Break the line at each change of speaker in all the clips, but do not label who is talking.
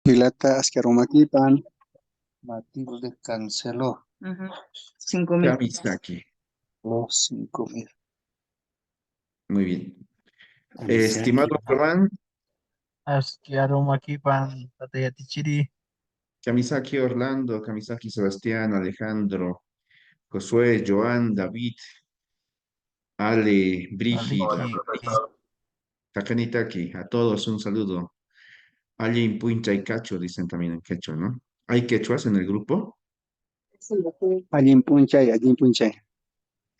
Pilata askeromakipan, Matilde canceló.
Ujú. 5.000.
Kamisaki.
Los 5.000.
Muy bien.
Kamisaki.
Estimado Román,
Askearomakipan, Tateyatichiri,
Kamisaki Orlando, Kamisaki Sebastián, Alejandro, Josué, Joan, David, Ale, Brígida,
Maliki,
Takanitaki, a todos un saludo. Alguien Puncha y Cacho, dicen también en quechua, ¿no? ¿Hay quechuas en el grupo?
Allin punchay, allin punchay.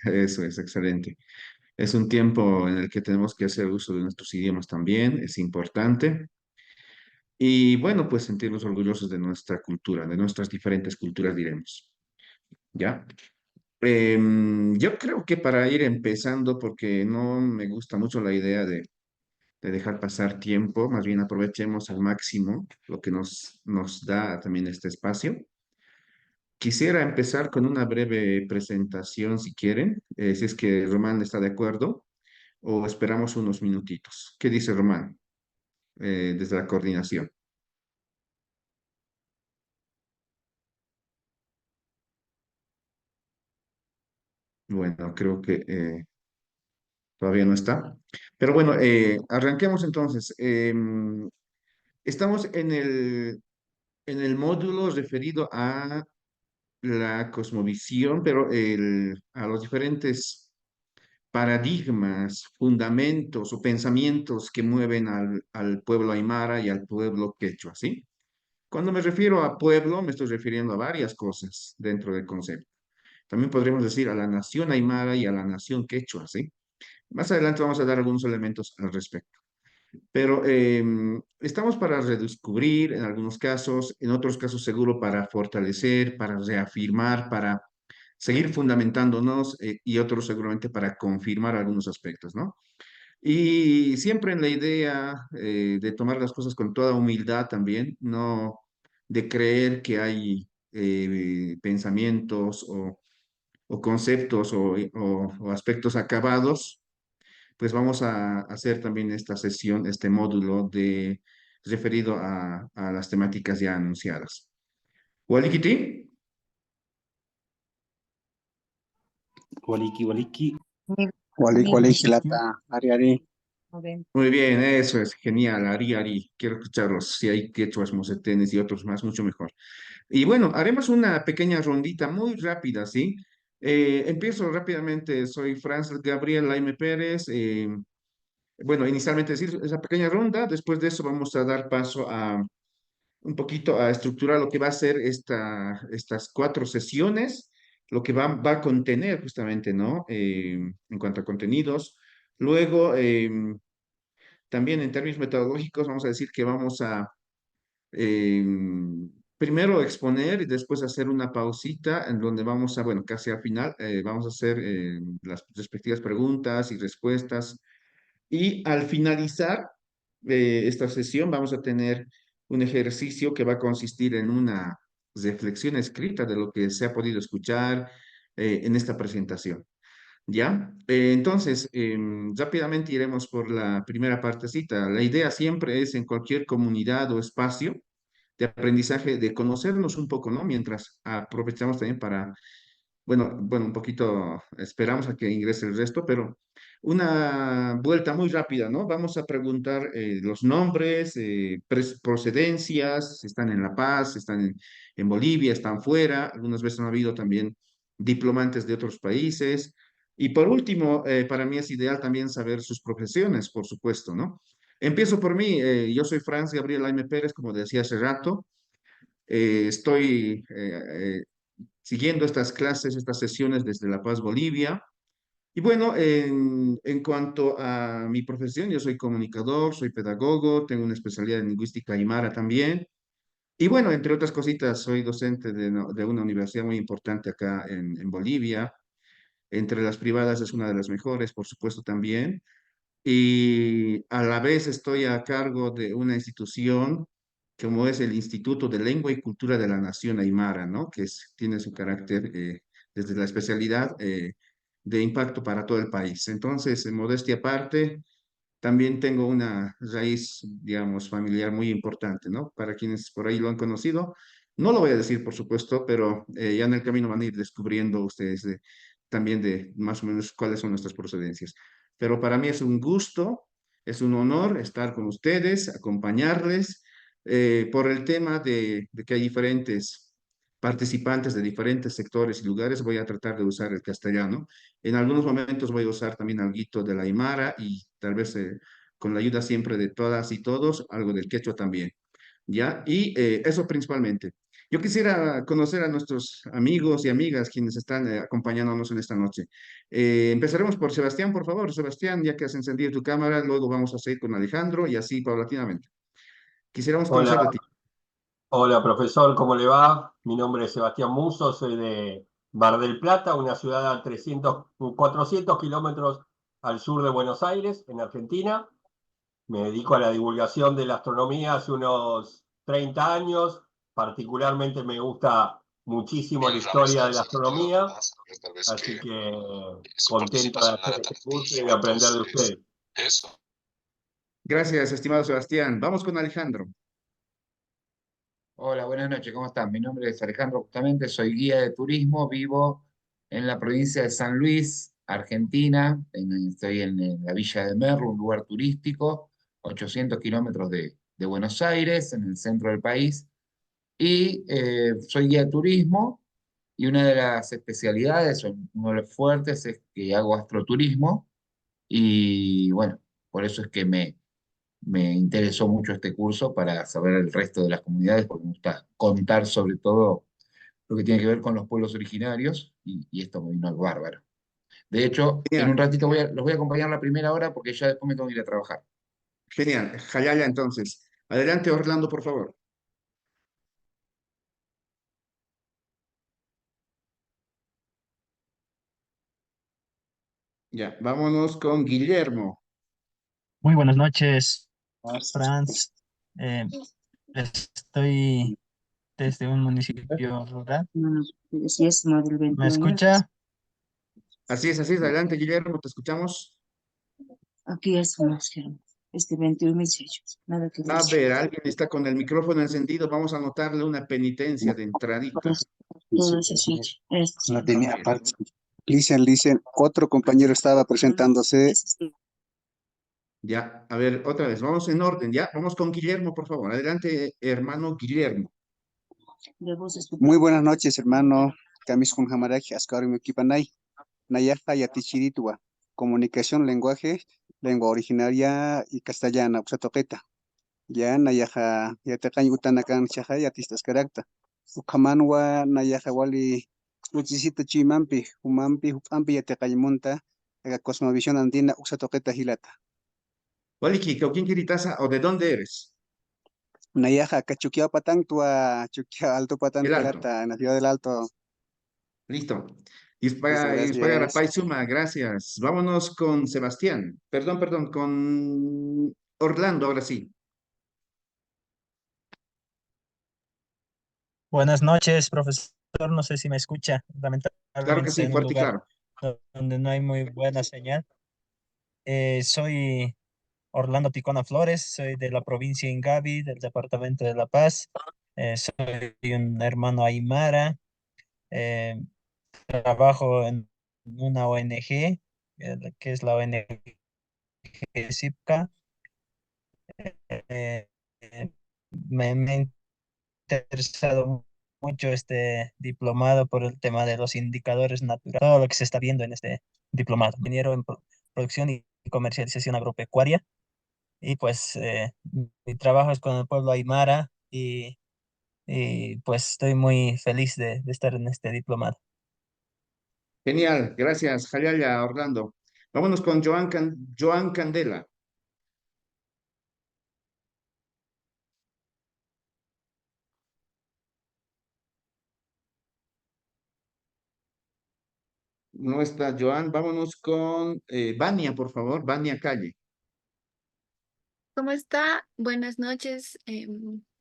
Eso es excelente. Es un tiempo en el que tenemos que hacer uso de nuestros idiomas también, es importante. Y bueno, pues sentirnos orgullosos de nuestra cultura, de nuestras diferentes culturas, diremos. ¿Ya? Yo creo que para ir empezando, porque no me gusta mucho la idea de dejar pasar tiempo, más bien aprovechemos al máximo lo que nos da también este espacio. Quisiera empezar con una breve presentación, si quieren, si es que Román está de acuerdo, o esperamos unos minutitos. ¿Qué dice Román desde la coordinación? Bueno, creo que todavía no está. Pero bueno, arranquemos entonces. Estamos en el módulo referido a la cosmovisión, pero a los diferentes paradigmas, fundamentos o pensamientos que mueven al pueblo aymara y al pueblo quechua, ¿sí? Cuando me refiero a pueblo, me estoy refiriendo a varias cosas dentro del concepto. También podríamos decir a la nación aymara y a la nación quechua, ¿sí? Más adelante vamos a dar algunos elementos al respecto. Pero estamos para redescubrir en algunos casos, en otros casos seguro para fortalecer, para reafirmar, para seguir fundamentándonos y otros seguramente para confirmar algunos aspectos, ¿no? Y siempre en la idea de tomar las cosas con toda humildad también, no de creer que hay pensamientos o conceptos o aspectos acabados, pues vamos a hacer también esta sesión, este módulo referido a las temáticas ya anunciadas. Walikiti.
Waliki, waliki.
Walik walik hilata, ari ari.
Muy bien, eso es genial, Ari Ari, quiero escucharlos, si hay quechuas, mocetenes y otros más, mucho mejor. Y bueno, haremos una pequeña rondita muy rápida, ¿sí? Empiezo rápidamente, soy Franz Gabriel Laime Pérez, bueno, inicialmente decir esa pequeña ronda, después de eso vamos a dar paso a un poquito a estructurar lo que va a ser estas cuatro sesiones, lo que va a contener justamente, ¿no? En cuanto a contenidos. Luego, también en términos metodológicos, vamos a decir que vamos a eh, primero exponer y después hacer una pausita en donde vamos a, bueno, casi al final, vamos a hacer las respectivas preguntas y respuestas. Y al finalizar esta sesión, vamos a tener un ejercicio que va a consistir en una reflexión escrita de lo que se ha podido escuchar en esta presentación. ¿Ya? Entonces, rápidamente iremos por la primera partecita. La idea siempre es en cualquier comunidad o espacio de aprendizaje, de conocernos un poco, ¿no? Mientras aprovechamos también para, bueno, un poquito, esperamos a que ingrese el resto, pero una vuelta muy rápida, ¿no? Vamos a preguntar los nombres, procedencias, si están en La Paz, si están en Bolivia, están fuera, algunas veces han habido también diplomantes de otros países. Y por último, para mí es ideal también saber sus profesiones, por supuesto, ¿no? Empiezo por mí, yo soy Franz Gabriel Aime Pérez, como decía hace rato, estoy siguiendo estas clases, estas sesiones desde La Paz, Bolivia. Y bueno, en cuanto a mi profesión, yo soy comunicador, soy pedagogo, tengo una especialidad en lingüística aymara también. Y bueno, entre otras cositas, soy docente de una universidad muy importante acá en Bolivia. Entre las privadas es una de las mejores, por supuesto, también. Y a la vez estoy a cargo de una institución como es el Instituto de Lengua y Cultura de la Nación Aymara, ¿no? Que tiene su carácter desde la especialidad de impacto para todo el país. Entonces, en modestia aparte, también tengo una raíz, digamos, familiar muy importante, ¿no? Para quienes por ahí lo han conocido, no lo voy a decir, por supuesto, pero ya en el camino van a ir descubriendo ustedes también de más o menos cuáles son nuestras procedencias. Pero para mí es un gusto, es un honor estar con ustedes, acompañarles, por el tema de que hay diferentes participantes de diferentes sectores y lugares, voy a tratar de usar el castellano. En algunos momentos voy a usar también algo de la Aymara y tal vez con la ayuda siempre de todas y todos, algo del quechua también. ¿Ya? Y eso principalmente. Yo quisiera conocer a nuestros amigos y amigas quienes están acompañándonos en esta noche. Empezaremos por Sebastián, por favor. Sebastián, ya que has encendido tu cámara, luego vamos a seguir con Alejandro y así paulatinamente. Quisiéramos conocer de
Hola,
ti.
hola profesor, ¿cómo le va? Mi nombre es Sebastián Muso, soy de Mar del Plata, una ciudad a 400 kilómetros al sur de Buenos Aires, en Argentina. Me dedico a la divulgación de la astronomía hace unos 30 años. Particularmente me gusta muchísimo la historia de la astronomía, así que contento de hacer este curso y de aprender de ustedes.
Gracias, estimado Sebastián. Vamos con Alejandro.
Hola, buenas noches, ¿cómo están? Mi nombre es Alejandro, justamente soy guía de turismo, vivo en la provincia de San Luis, Argentina. Estoy en la Villa de Merlo, un lugar turístico, 800 kilómetros de Buenos Aires, en el centro del país. Y soy guía de turismo y una de las especialidades, o uno de los fuertes, es que hago astroturismo. Y bueno, por eso es que me interesó mucho este curso para saber el resto de las comunidades, porque me gusta contar sobre todo lo que tiene que ver con los pueblos originarios, y esto me vino al bárbaro. De hecho, en un
Genial,
ratito los voy a acompañar la primera hora porque ya después me tengo que ir a trabajar.
genial. Jayaya, entonces. Adelante, Orlando, por favor. Ya, vámonos con Guillermo.
Muy buenas noches, Franz. Eh, Estoy desde un municipio rural.
No, si es no del
¿Me
21,
escucha?
Así es. Adelante, Guillermo, te escuchamos.
aquí es más que este 21.018. Nada que
A
decir.
ver, alguien está con el micrófono encendido. Vamos a anotarle una penitencia de entradita.
Todo ese 18.
No tenía aparte. Listen, otro compañero estaba presentándose.
Ya, a ver, otra vez, vamos en orden, ya. Vamos con Guillermo, por favor. Adelante, hermano Guillermo.
De vos es
Muy buenas noches, hermano. Camis con Jamaraki, Ascario Mikipanay. Nayaja Yatichiritua. Comunicación, lenguaje, lengua originaria y castellana, Uxatoqueta. Ya, Nayaja, Yatakan Utanakan, Chaja, Yatistas Carácter. Ukamanwa, Nayaja Wali, Uchisita Chimampi, Humampi, Upampi, Yatakayimunta, Cosmovisión Andina, Uxatoqueta Hilata.
Waliki, ¿quién Kiritasa o de dónde eres?
Nayaja, Cachuquia Patán, Tua, Chuquia Alto Patán,
El Alto.
Hilata, en la ciudad del Alto.
Listo.
Listo,
Ispaga
gracias.
Rapay Suma, gracias. Vámonos con Sebastián. Perdón, con Orlando, ahora sí.
Buenas noches, profesor. No sé si me escucha.
Claro
Lamentablemente
que
estoy
sí,
en un
fuerte y
lugar
claro.
donde no hay muy buena señal. Soy Orlando Picona Flores, soy de la provincia de Ingavi, del departamento de La Paz. Soy un hermano Aymara. eh, Trabajo en una ONG, que es la ONG CIPCA. Eh, eh, me ha interesado mucho este diplomado por el tema de los indicadores naturales, todo lo que se está viendo en este diplomado. Ingeniero en producción y comercialización agropecuaria. Y pues mi trabajo es con el pueblo Aymara y pues estoy muy feliz de estar en este diplomado.
Genial, gracias, Jayaya, Orlando. Vámonos con Joan Candela. No está Joan. Vámonos con Vania, por favor. Vania Calle.
¿Cómo está? Buenas noches,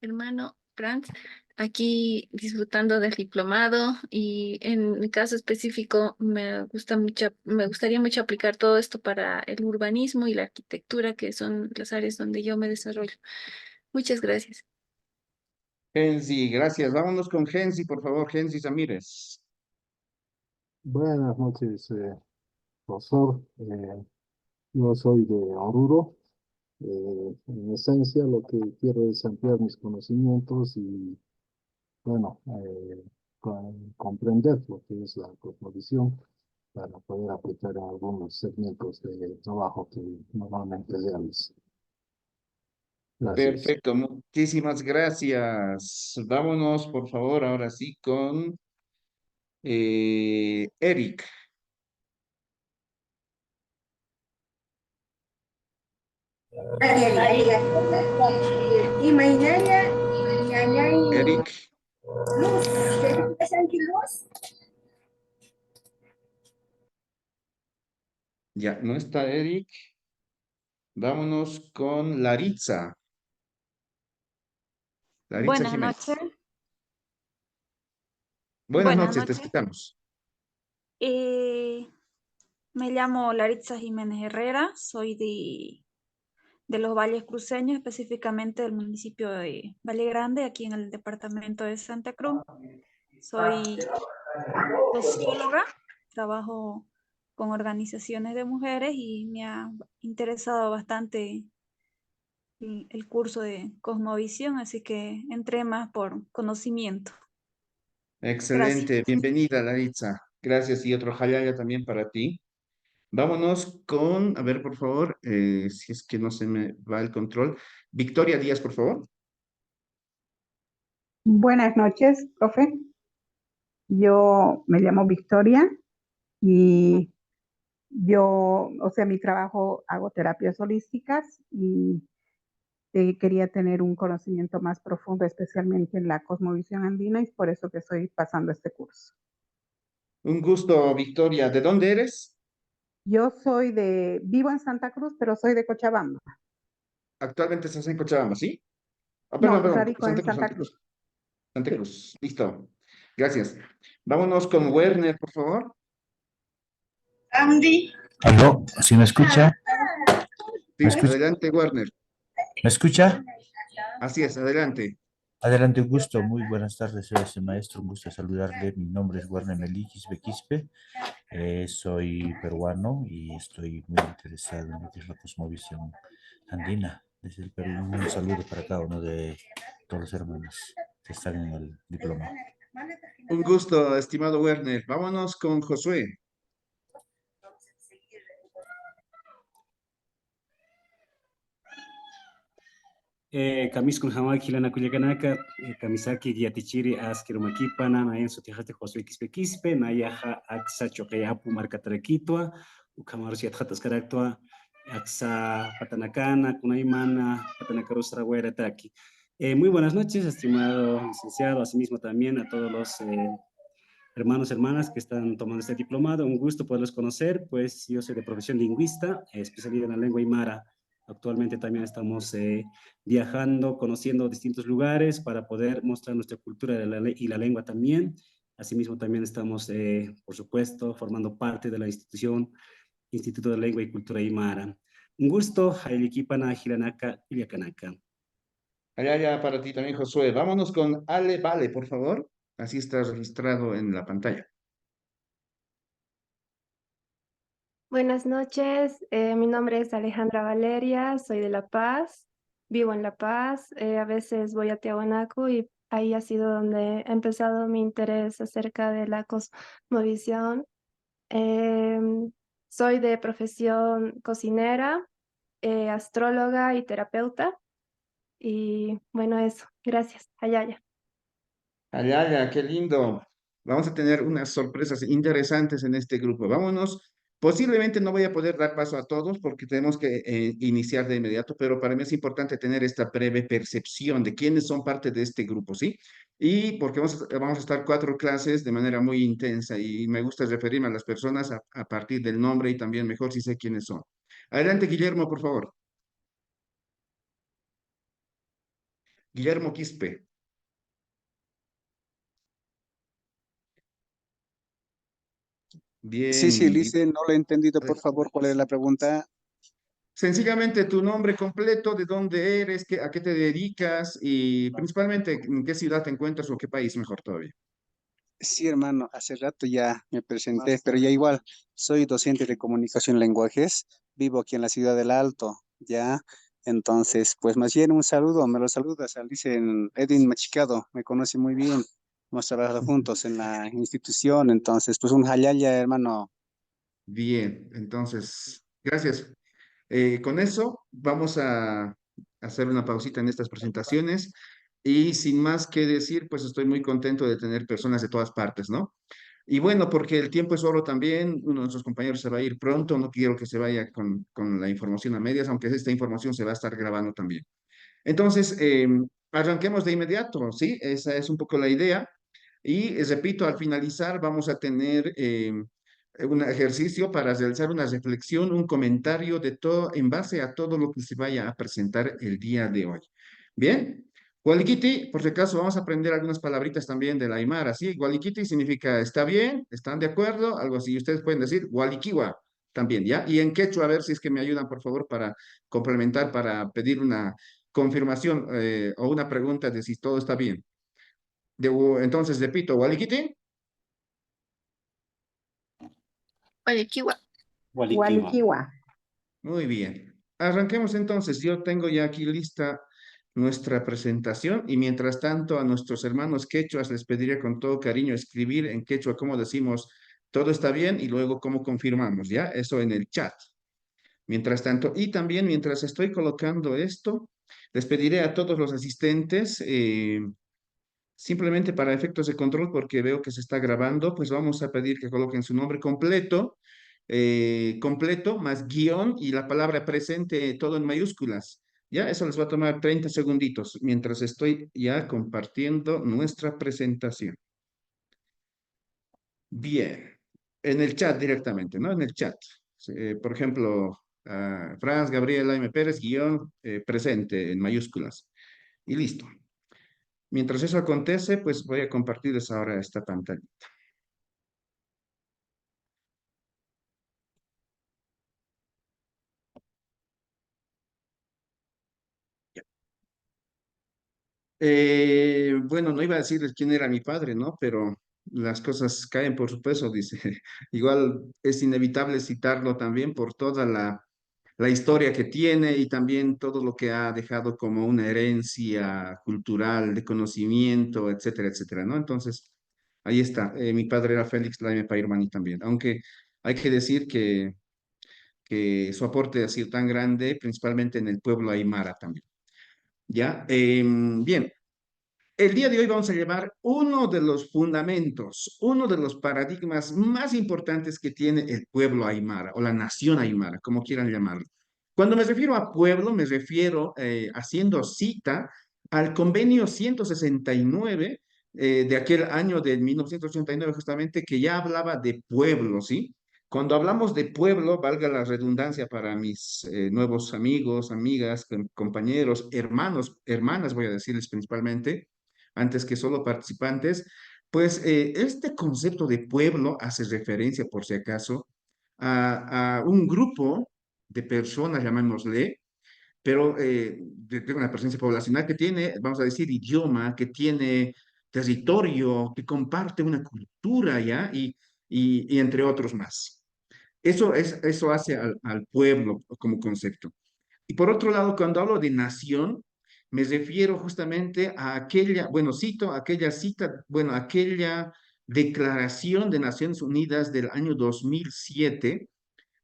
hermano Franz. aquí disfrutando del diplomado y en mi caso específico me gustaría mucho aplicar todo esto para el urbanismo y la arquitectura, que son las áreas donde yo me desarrollo. Muchas gracias.
Gensi, gracias. Vámonos con Gensi, por favor, Gensi Samírez.
Buenas noches, profesor. Yo soy de Oruro. En esencia, lo que quiero es ampliar mis conocimientos y, bueno, comprender lo que es la cosmovisión para poder aplicar en algunos segmentos de trabajo que normalmente realizo. Gracias.
Perfecto, muchísimas gracias. Vámonos, por favor, ahora sí con Eric.
Y mañana,
Eric,
luz, luz.
ya no está Eric. Vámonos con Laritza. Laritza
Buenas noches.
Jiménez. Buenas
Buenas
noches, te
noches.
escuchamos.
Eh, Me llamo Laritza Jiménez Herrera, soy de los Valles Cruceños, específicamente del municipio de Valle Grande, aquí en el departamento de Santa Cruz. Soy socióloga, trabajo con organizaciones de mujeres y me ha interesado bastante el curso de Cosmovisión, así que entré más por conocimiento. Gracias.
Excelente, bienvenida Laritza. Gracias y otro jalaya también para ti. Vámonos con, a ver, por favor, si es que no se me va el control. Victoria Díaz, por favor.
Buenas noches, profe. Yo me llamo Victoria y yo, o sea, mi trabajo hago terapias holísticas y quería tener un conocimiento más profundo, especialmente en la cosmovisión andina, y es por eso que estoy pasando este curso.
Un gusto, Victoria. ¿De dónde eres?
Yo vivo en Santa Cruz, pero soy de Cochabamba.
Actualmente estás en Cochabamba, ¿sí? Ah,
No,
perdón,
radico en
Santa Cruz,
Santa
Santa
Cruz.
Cruz. Santa
Sí.
Cruz, listo. Gracias. Vámonos con Werner, por favor.
Andy.
¿Aló? ¿Sí me escucha?
Sí,
¿Me escucha?
adelante, Werner.
¿Me escucha?
Así es, adelante.
Adelante, un gusto. Muy buenas tardes, soy ese maestro. Un gusto saludarle. Mi nombre es Werner Melí Quispe Quispe. Soy peruano y estoy muy interesado en lo que es la cosmovisión andina. Desde el Perú, un saludo para cada uno de todos los hermanos que están en el diploma.
Un gusto, estimado Werner. Vámonos con Josué.
Kamiskun Hamaki Lana Kuyakanaka, Kamisaki Diatichiri Askirumakipa, Nanayan Sotijate José Quispe Quispe, Nayaja Axa Choqueapu Marcataraquitua, Ukamarusia Tjatascaractua, Axa Patanacana, Kunaimana, Patanacarusra Taki. Muy buenas noches, estimado licenciado, asimismo también a todos los hermanos y hermanas que están tomando este diplomado. Un gusto poderlos conocer, pues yo soy de profesión lingüista, especialista en la lengua aymara. Actualmente también estamos viajando, conociendo distintos lugares para poder mostrar nuestra cultura y la lengua también. Asimismo, también estamos, por supuesto, formando parte de la Instituto de Lengua y Cultura Aymara. Un gusto, Hailiki-pana, Hiranaka, Iliakanaka.
Allá para ti también, Josué. Vámonos con Ale Vale, por favor. Así está registrado en la pantalla.
Buenas noches, mi nombre es Alejandra Valeria, soy de La Paz, vivo en La Paz, a veces voy a Tiahuanaco y ahí ha sido donde ha empezado mi interés acerca de la cosmovisión. Soy de profesión cocinera, astróloga y terapeuta y bueno, eso, gracias, Ayaya.
Allá, qué lindo. Vamos a tener unas sorpresas interesantes en este grupo. Vámonos. Posiblemente no voy a poder dar paso a todos porque tenemos que iniciar de inmediato, pero para mí es importante tener esta breve percepción de quiénes son parte de este grupo, ¿sí? Y porque vamos a estar 4 clases de manera muy intensa y me gusta referirme a las personas a partir del nombre y también mejor si sé quiénes son. Adelante, Guillermo, por favor. Guillermo Quispe.
Sí,
Bien,
sí,
y
Lice, no lo he entendido,
eh,
por favor, ¿cuál es la pregunta?
sencillamente tu nombre completo, de dónde eres, a qué te dedicas y principalmente en qué ciudad te encuentras o qué país, mejor todavía.
Sí, hermano, hace rato ya me presenté, pero ya igual, soy docente de comunicación y lenguajes, vivo aquí en la ciudad del Alto, ya. Entonces, pues más bien un saludo, me lo saludas, dicen Edwin Machicado, me conoce muy bien, hemos trabajado juntos en la institución, entonces, pues un hayaya, hermano.
Bien, entonces, gracias. Con eso vamos a hacer una pausita en estas presentaciones y sin más que decir, pues estoy muy contento de tener personas de todas partes, ¿no? Y bueno, porque el tiempo es oro también, uno de nuestros compañeros se va a ir pronto, no quiero que se vaya con la información a medias, aunque esta información se va a estar grabando también. Entonces, arranquemos de inmediato, ¿sí? Esa es un poco la idea. Y repito, al finalizar vamos a tener un ejercicio para realizar una reflexión, un comentario de todo, en base a todo lo que se vaya a presentar el día de hoy. Bien, Gualiquiti, por si acaso vamos a aprender algunas palabritas también de la Aymara, ¿sí? Gualiquiti significa está bien, están de acuerdo, algo así. Ustedes pueden decir Gualiquiwa también, ¿ya? Y en quechua, a ver si es que me ayudan, por favor, para complementar, para pedir una confirmación o una pregunta de si todo está bien. Entonces, repito, Walikiti.
Guayaquil.
Walikiwa.
Walikiwa.
Muy bien. Arranquemos entonces. Yo tengo ya aquí lista nuestra presentación y mientras tanto a nuestros hermanos quechuas les pediría con todo cariño escribir en quechua cómo decimos todo está bien y luego cómo confirmamos, ¿ya? Eso en el chat. Mientras tanto, y también mientras estoy colocando esto, les pediré a todos los asistentes simplemente para efectos de control, porque veo que se está grabando, pues vamos a pedir que coloquen su nombre completo, completo, más guión y la palabra presente, todo en mayúsculas. Ya, eso les va a tomar 30 segunditos mientras estoy ya compartiendo nuestra presentación. Bien, en el chat directamente, ¿no? En el chat. Por ejemplo, Franz Gabriela M. Pérez, guión presente en mayúsculas. Y listo. Mientras eso acontece, pues voy a compartirles ahora esta pantalla. Bueno, no iba a decirles quién era mi padre, ¿no? Pero las cosas caen por su peso, dice. Igual es inevitable citarlo también por toda la historia que tiene y también todo lo que ha dejado como una herencia cultural, de conocimiento, etcétera, etcétera, ¿no? Entonces, ahí está. Mi padre era Félix Laime Pairmani también, aunque hay que decir que su aporte ha sido tan grande, principalmente en el pueblo aymara también. ¿Ya? Bien, el día de hoy vamos a llevar uno de los fundamentos, uno de los paradigmas más importantes que tiene el pueblo aymara o la nación aymara, como quieran llamarlo. Cuando me refiero a pueblo, me refiero haciendo cita al convenio 169 de aquel año de 1989 justamente, que ya hablaba de pueblo, ¿sí? Cuando hablamos de pueblo, valga la redundancia para mis nuevos amigos, amigas, compañeros, hermanos, hermanas, voy a decirles principalmente, antes que solo participantes, pues este concepto de pueblo hace referencia, por si acaso, a un grupo de personas, llamémosle, pero de una presencia poblacional que tiene, vamos a decir, idioma, que tiene territorio, que comparte una cultura, ¿ya? Y entre otros más. Eso hace al pueblo como concepto. Y por otro lado, cuando hablo de nación, me refiero justamente a aquella, bueno, cito aquella cita, bueno, aquella Declaración de Naciones Unidas del año 2007,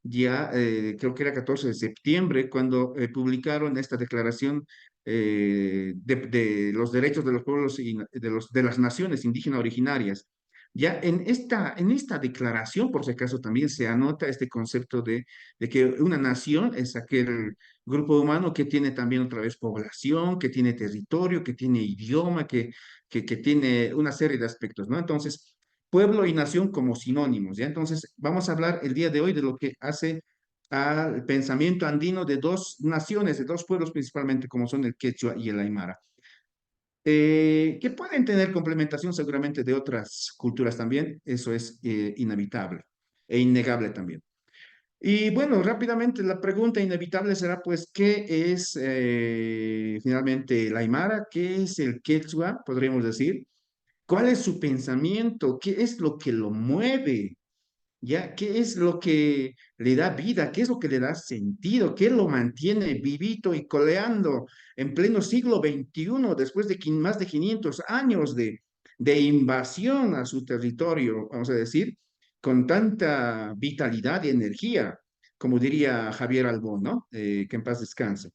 ya creo que era 14 de septiembre, cuando publicaron esta declaración de los derechos de los pueblos y de las naciones indígenas originarias. Ya en esta declaración, por si acaso, también se anota este concepto de que una nación es aquel grupo humano que tiene también otra vez población, que tiene territorio, que tiene idioma, que tiene una serie de aspectos, ¿no? Entonces, pueblo y nación como sinónimos, ¿ya? Entonces, vamos a hablar el día de hoy de lo que hace al pensamiento andino de dos naciones, de dos pueblos principalmente, como son el quechua y el aymara, que pueden tener complementación seguramente de otras culturas también, eso es inevitable. e innegable también. Y bueno, rápidamente la pregunta inevitable será pues, ¿qué es finalmente el Aymara? ¿Qué es el Quechua? Podríamos decir. ¿Cuál es su pensamiento? ¿Qué es lo que lo mueve? ¿Ya? ¿Qué es lo que le da vida? ¿Qué es lo que le da sentido? ¿Qué lo mantiene vivito y coleando en pleno siglo XXI, después de más de 500 años de invasión a su territorio, vamos a decir, con tanta vitalidad y energía, como diría Javier Albón, ¿no? Que en paz descanse.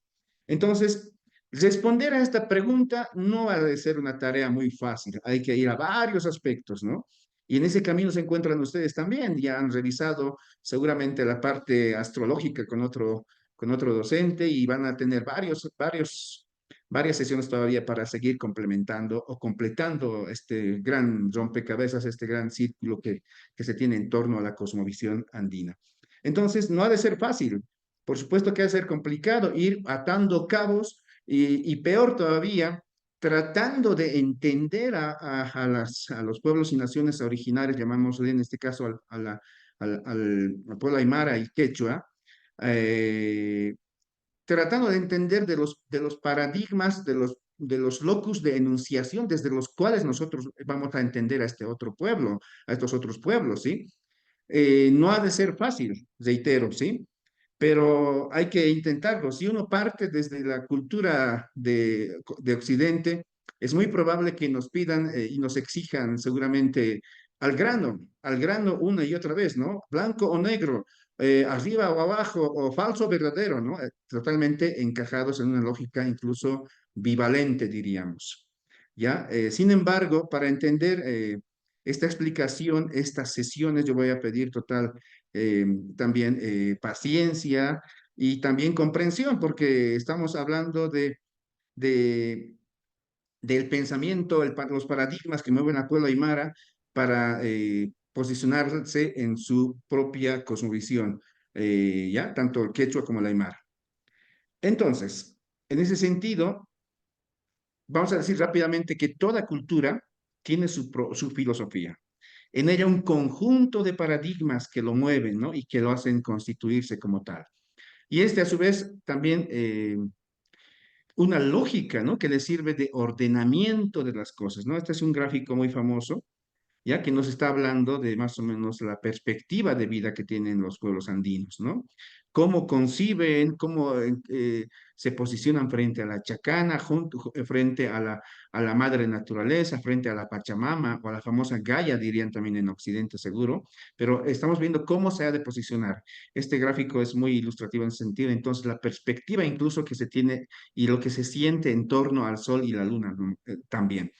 Entonces, responder a esta pregunta no va a ser una tarea muy fácil. Hay que ir a varios aspectos, ¿no? Y en ese camino se encuentran ustedes también. Ya han revisado seguramente la parte astrológica con otro docente y van a tener varias sesiones todavía para seguir complementando o completando este gran rompecabezas, este gran círculo que se tiene en torno a la cosmovisión andina. Entonces, no ha de ser fácil. Por supuesto que ha de ser complicado ir atando cabos y peor todavía, tratando de entender a los pueblos y naciones originarios, llamámosle en este caso al pueblo aymara y quechua, eh, tratando de entender de los paradigmas, de los locus de enunciación desde los cuales nosotros vamos a entender a este otro pueblo, a estos otros pueblos, ¿sí? No ha de ser fácil, reitero, ¿sí? Pero hay que intentarlo. Si uno parte desde la cultura de Occidente, es muy probable que nos pidan y nos exijan seguramente al grano una y otra vez, ¿no? Blanco o negro, arriba o abajo, o falso o verdadero, ¿no? Totalmente encajados en una lógica incluso bivalente, diríamos. ¿Ya? Sin embargo, para entender esta explicación, estas sesiones, yo voy a pedir también paciencia y también comprensión, porque estamos hablando de, del pensamiento, los paradigmas que mueven al pueblo aymara para posicionarse en su propia cosmovisión, ¿ya? Tanto el quechua como el aymara. Entonces, en ese sentido, vamos a decir rápidamente que toda cultura tiene su filosofía. En ella un conjunto de paradigmas que lo mueven, ¿no? Y que lo hacen constituirse como tal. Y este, a su vez, también una lógica, ¿no? Que le sirve de ordenamiento de las cosas, ¿no? Este es un gráfico muy famoso, ya que nos está hablando de más o menos la perspectiva de vida que tienen los pueblos andinos, ¿no? Cómo conciben, cómo se posicionan frente a la chacana, frente a la madre naturaleza, frente a la Pachamama o a la famosa Gaia, dirían también en Occidente seguro, pero estamos viendo cómo se ha de posicionar. Este gráfico es muy ilustrativo en ese sentido, entonces la perspectiva incluso que se tiene y lo que se siente en torno al sol y la luna, ¿no? También.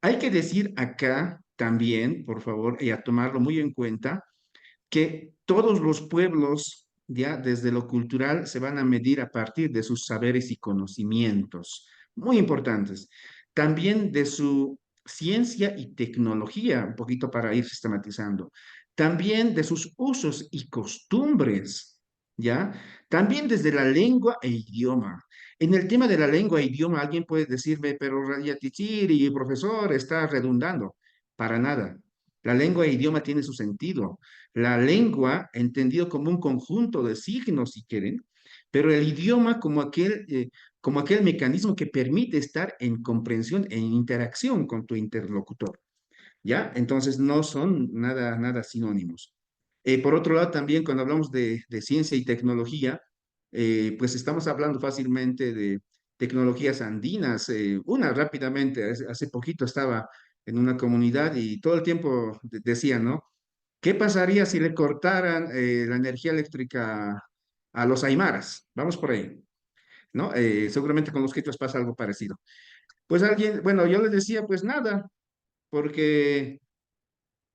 Hay que decir acá también, por favor, y a tomarlo muy en cuenta, que todos los pueblos, ya desde lo cultural, se van a medir a partir de sus saberes y conocimientos, muy importantes. También de su ciencia y tecnología, un poquito para ir sistematizando. También de sus usos y costumbres, ¿ya? También desde la lengua e idioma. En el tema de la lengua e idioma, alguien puede decirme, pero Rayatichiri, profesor, está redundando. Para nada. La lengua e idioma tiene su sentido. La lengua, entendido como un conjunto de signos, si quieren, pero el idioma como aquel mecanismo que permite estar en comprensión, en interacción con tu interlocutor. ¿Ya? Entonces no son nada sinónimos. Por otro lado, también cuando hablamos de ciencia y tecnología, pues estamos hablando fácilmente de tecnologías andinas. Una rápidamente, hace poquito estaba en una comunidad y todo el tiempo decían, ¿no? ¿Qué pasaría si le cortaran la energía eléctrica a los aymaras? Vamos por ahí, ¿no? Seguramente con los quechuas pasa algo parecido. Pues bueno, yo les decía, pues nada, porque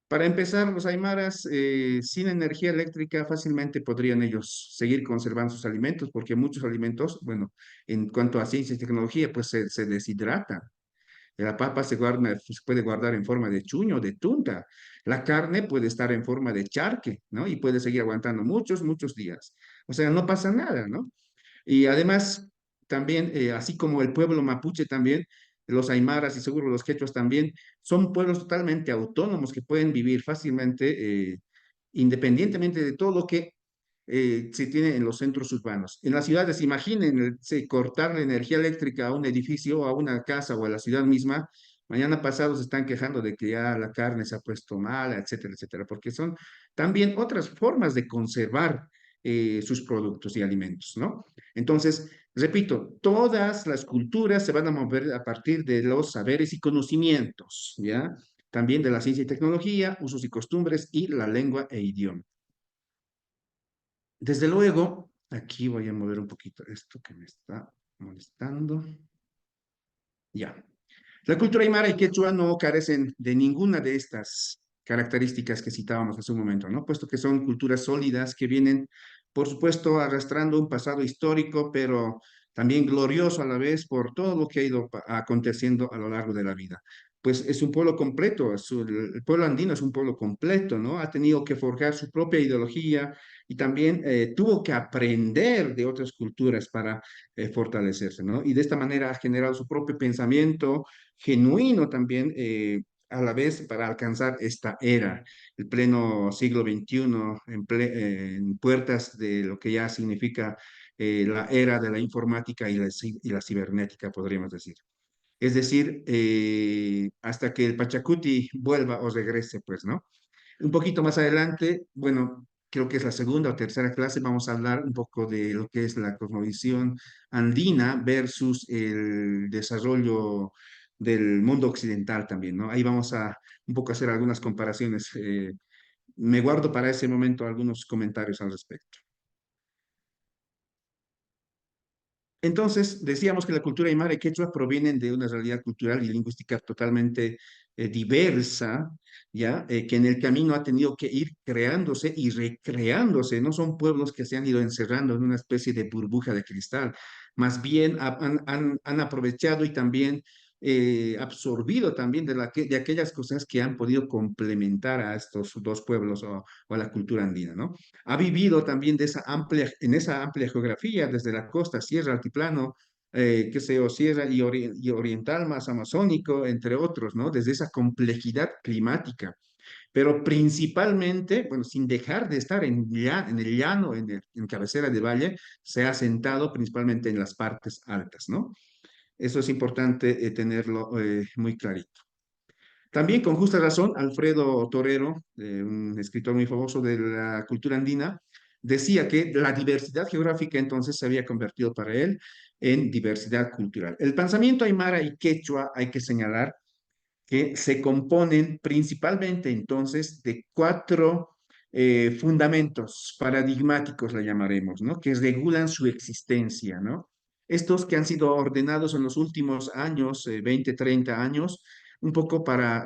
para empezar, los aymaras sin energía eléctrica fácilmente podrían ellos seguir conservando sus alimentos, porque muchos alimentos, bueno, en cuanto a ciencia y tecnología, pues se deshidratan. La papa se puede guardar en forma de chuño, de tunta. La carne puede estar en forma de charque, ¿no? Y puede seguir aguantando muchos días. O sea, no pasa nada, ¿no? Y además, también, así como el pueblo mapuche también, los aymaras y seguro los quechuas también, son pueblos totalmente autónomos que pueden vivir fácilmente independientemente de todo lo que se tiene en los centros urbanos. En las ciudades, imagínense cortar la energía eléctrica a un edificio, a una casa o a la ciudad misma. Mañana pasado se están quejando de que ya la carne se ha puesto mala, etcétera, etcétera, porque son también otras formas de conservar sus productos y alimentos, ¿no? Entonces, repito, todas las culturas se van a mover a partir de los saberes y conocimientos, ¿ya? También de la ciencia y tecnología, usos y costumbres y la lengua e idioma. Desde luego, aquí voy a mover un poquito esto que me está molestando. Ya. La cultura aymara y quechua no carecen de ninguna de estas características que citábamos hace un momento, ¿no? Puesto que son culturas sólidas que vienen, por supuesto, arrastrando un pasado histórico, pero también glorioso a la vez por todo lo que ha ido aconteciendo a lo largo de la vida. Pues es un pueblo completo, el pueblo andino es un pueblo completo, ¿no? Ha tenido que forjar su propia ideología y también tuvo que aprender de otras culturas para fortalecerse, ¿no? Y de esta manera ha generado su propio pensamiento genuino también, a la vez para alcanzar esta era, el pleno siglo XXI, en puertas de lo que ya significa la era de la informática y la cibernética, podríamos decir. Es decir, hasta que el Pachacuti vuelva o regrese, pues, ¿no? Un poquito más adelante, bueno, creo que es la segunda o tercera clase, vamos a hablar un poco de lo que es la cosmovisión andina versus el desarrollo del mundo occidental también, ¿no? Ahí vamos a un poco hacer algunas comparaciones. Me guardo para ese momento algunos comentarios al respecto. Entonces, decíamos que la cultura aymara y quechua provienen de una realidad cultural y lingüística totalmente diversa, ¿ya? Que en el camino ha tenido que ir creándose y recreándose. No son pueblos que se han ido encerrando en una especie de burbuja de cristal, más bien han aprovechado y también absorbido también de aquellas cosas que han podido complementar a estos dos pueblos o a la cultura andina, ¿no? Ha vivido también en esa amplia geografía, desde la costa, sierra, altiplano, qué sé yo, sierra y oriental más amazónico, entre otros, ¿no? Desde esa complejidad climática, pero principalmente, bueno, sin dejar de estar en el llano, en cabecera de valle, se ha asentado principalmente en las partes altas, ¿no? Eso es importante tenerlo muy clarito. También con justa razón, Alfredo Torero, un escritor muy famoso de la cultura andina, decía que la diversidad geográfica entonces se había convertido para él en diversidad cultural. El pensamiento aymara y quechua, hay que señalar que se componen principalmente entonces de cuatro fundamentos paradigmáticos, le llamaremos, ¿no? Que regulan su existencia, ¿no? Estos que han sido ordenados en los últimos años, 20, 30 años, un poco para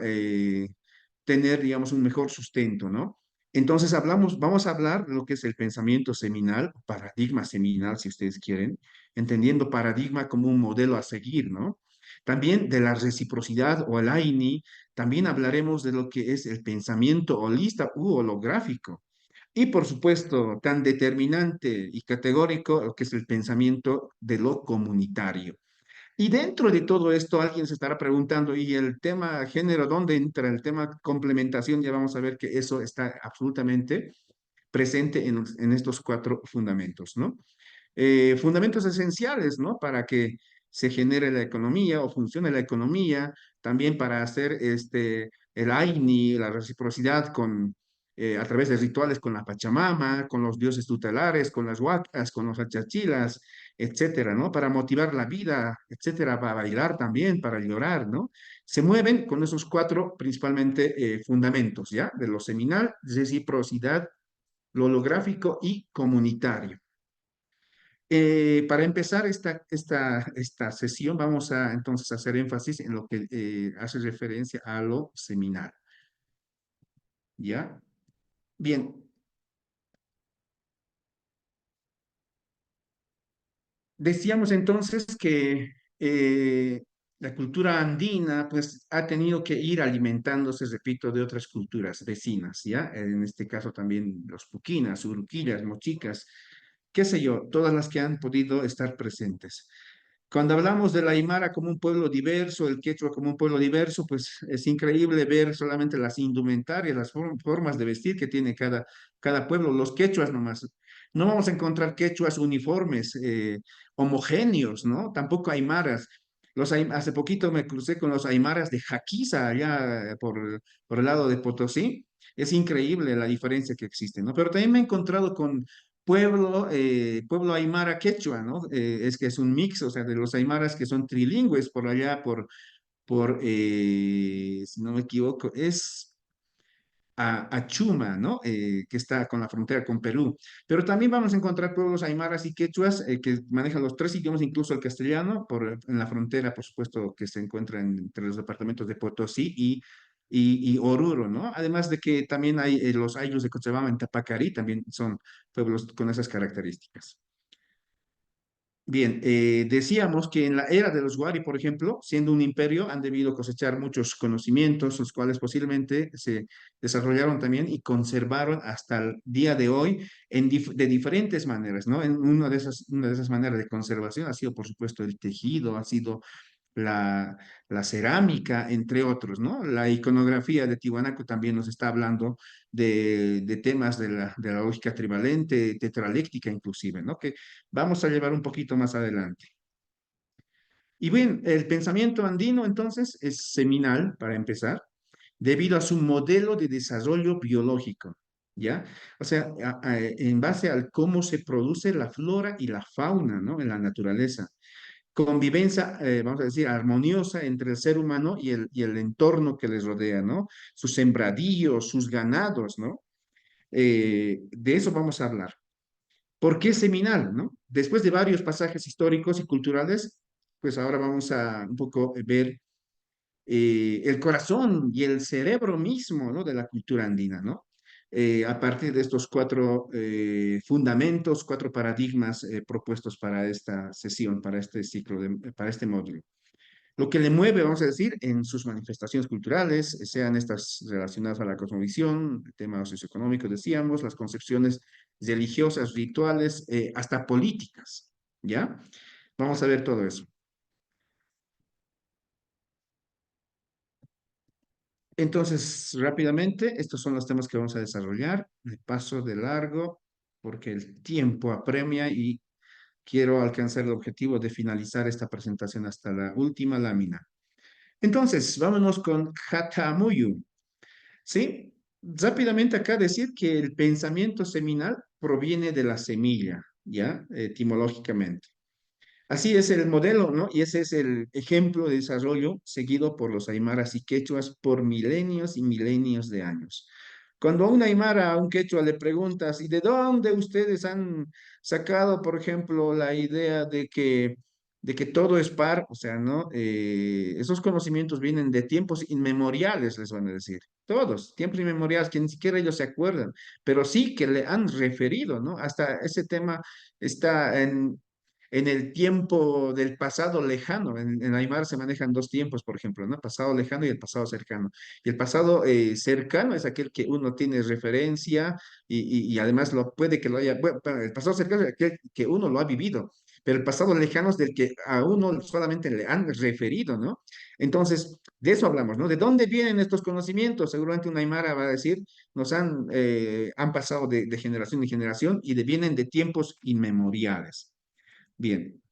tener, digamos, un mejor sustento, ¿no? Entonces vamos a hablar de lo que es el pensamiento seminal, paradigma seminal, si ustedes quieren, entendiendo paradigma como un modelo a seguir, ¿no? También de la reciprocidad o el AINI, también hablaremos de lo que es el pensamiento holista u holográfico. Y por supuesto, tan determinante y categórico, lo que es el pensamiento de lo comunitario. Y dentro de todo esto, alguien se estará preguntando, ¿y el tema género, dónde entra el tema complementación? Ya vamos a ver que eso está absolutamente presente en estos cuatro fundamentos, ¿no? Fundamentos esenciales, ¿no? Para que se genere la economía o funcione la economía, también para hacer el AINI, la reciprocidad a través de rituales con la Pachamama, con los dioses tutelares, con las huacas, con los achachilas, etcétera, ¿no? Para motivar la vida, etcétera, para bailar también, para llorar, ¿no? Se mueven con esos cuatro principalmente fundamentos, ¿ya? De lo seminal, reciprocidad, lo holográfico y comunitario. Para empezar esta sesión, vamos a entonces hacer énfasis en lo que hace referencia a lo seminal. ¿Ya? Bien. Decíamos entonces que la cultura andina pues ha tenido que ir alimentándose, repito, de otras culturas vecinas, ¿ya? En este caso también los puquinas, uruquillas, mochicas, qué sé yo, todas las que han podido estar presentes. Cuando hablamos del Aymara como un pueblo diverso, el quechua como un pueblo diverso, pues es increíble ver solamente las indumentarias, las formas de vestir que tiene cada pueblo, los quechuas nomás. No vamos a encontrar quechuas uniformes, homogéneos, ¿no? Tampoco aymaras. Hace poquito me crucé con los aymaras de Jaquiza, allá por el lado de Potosí. Es increíble la diferencia que existe, ¿no? Pero también me he encontrado con pueblo aymara quechua, ¿no? Es que es un mix, o sea, de los aymaras que son trilingües por allá, si no me equivoco, es Achuma, ¿no? Que está con la frontera con Perú. Pero también vamos a encontrar pueblos aymaras y quechuas que manejan los tres idiomas, incluso el castellano, en la frontera, por supuesto, que se encuentra entre los departamentos de Potosí y Oruro, ¿no? Además de que también hay los ayllus de Cochabamba en Tapacarí, también son pueblos con esas características. Bien, decíamos que en la era de los Wari, por ejemplo, siendo un imperio, han debido cosechar muchos conocimientos, los cuales posiblemente se desarrollaron también y conservaron hasta el día de hoy de diferentes maneras, ¿no? Una de esas maneras de conservación ha sido, por supuesto, el tejido, ha sido la, la cerámica, entre otros, ¿no? La iconografía de Tiwanaku también nos está hablando de temas de la lógica trivalente, tetraléctica inclusive, ¿no? Que vamos a llevar un poquito más adelante. Y bien, el pensamiento andino entonces es seminal, para empezar, debido a su modelo de desarrollo biológico, ¿ya? O sea, en base al cómo se produce la flora y la fauna, ¿no? En la naturaleza convivencia, vamos a decir, armoniosa entre el ser humano y el entorno que les rodea, ¿no? Sus sembradíos, sus ganados, ¿no? De eso vamos a hablar. ¿Por qué seminal, no? Después de varios pasajes históricos y culturales, pues ahora vamos a un poco ver el corazón y el cerebro mismo, ¿no? De la cultura andina, ¿no? A partir de estos cuatro fundamentos, cuatro paradigmas propuestos para esta sesión, para este ciclo, para este módulo. Lo que le mueve, vamos a decir, en sus manifestaciones culturales, sean estas relacionadas a la cosmovisión, temas socioeconómicos, decíamos, las concepciones religiosas, rituales, hasta políticas, ¿ya? Vamos a ver todo eso. Entonces, rápidamente, estos son los temas que vamos a desarrollar. Me paso de largo porque el tiempo apremia y quiero alcanzar el objetivo de finalizar esta presentación hasta la última lámina. Entonces, vámonos con Hatamuyu. ¿Sí? Rápidamente acá decir que el pensamiento seminal proviene de la semilla, ¿ya? Etimológicamente. Así es el modelo, ¿no? Y ese es el ejemplo de desarrollo seguido por los aymaras y quechuas por milenios y milenios de años. Cuando a un aymara, a un quechua le preguntas, ¿y de dónde ustedes han sacado, por ejemplo, la idea de que todo es par? O sea, ¿no? Esos conocimientos vienen de tiempos inmemoriales, les van a decir. Todos, tiempos inmemoriales, que ni siquiera ellos se acuerdan, pero sí que le han referido, ¿no? Hasta ese tema está en el tiempo del pasado lejano. En Aymara se manejan dos tiempos, por ejemplo, ¿no? Pasado lejano y el pasado cercano. Y el pasado cercano es aquel que uno tiene referencia y además puede que lo haya, bueno, el pasado cercano es aquel que uno lo ha vivido, pero el pasado lejano es del que a uno solamente le han referido, ¿no? Entonces, de eso hablamos, ¿no? ¿De dónde vienen estos conocimientos? Seguramente un Aymara va a decir, han pasado de generación en generación y vienen de tiempos inmemoriales. Bien,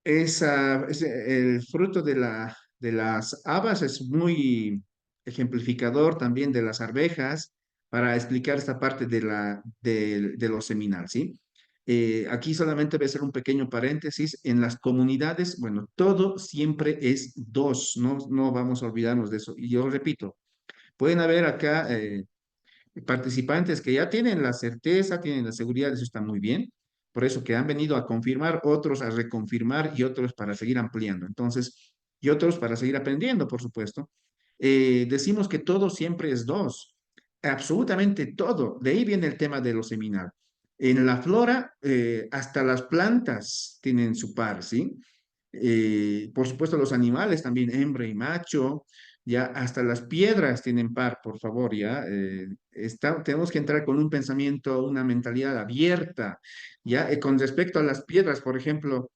el fruto de las habas es muy ejemplificador también de las arvejas para explicar esta parte de lo seminal, ¿sí? Aquí solamente voy a hacer un pequeño paréntesis. En las comunidades, bueno, todo siempre es dos, no vamos a olvidarnos de eso. Y yo repito, pueden haber acá participantes que ya tienen la certeza, tienen la seguridad, eso está muy bien. Por eso que han venido a confirmar, otros a reconfirmar y otros para seguir ampliando. Entonces, y otros para seguir aprendiendo, por supuesto. Decimos que todo siempre es dos, absolutamente todo. De ahí viene el tema de lo seminal. En la flora, hasta las plantas tienen su par, ¿sí? Por supuesto, los animales también, hembra y macho, ya hasta las piedras tienen par, por favor, ya. Tenemos que entrar con un pensamiento, una mentalidad abierta, ya. Con respecto a las piedras, por ejemplo,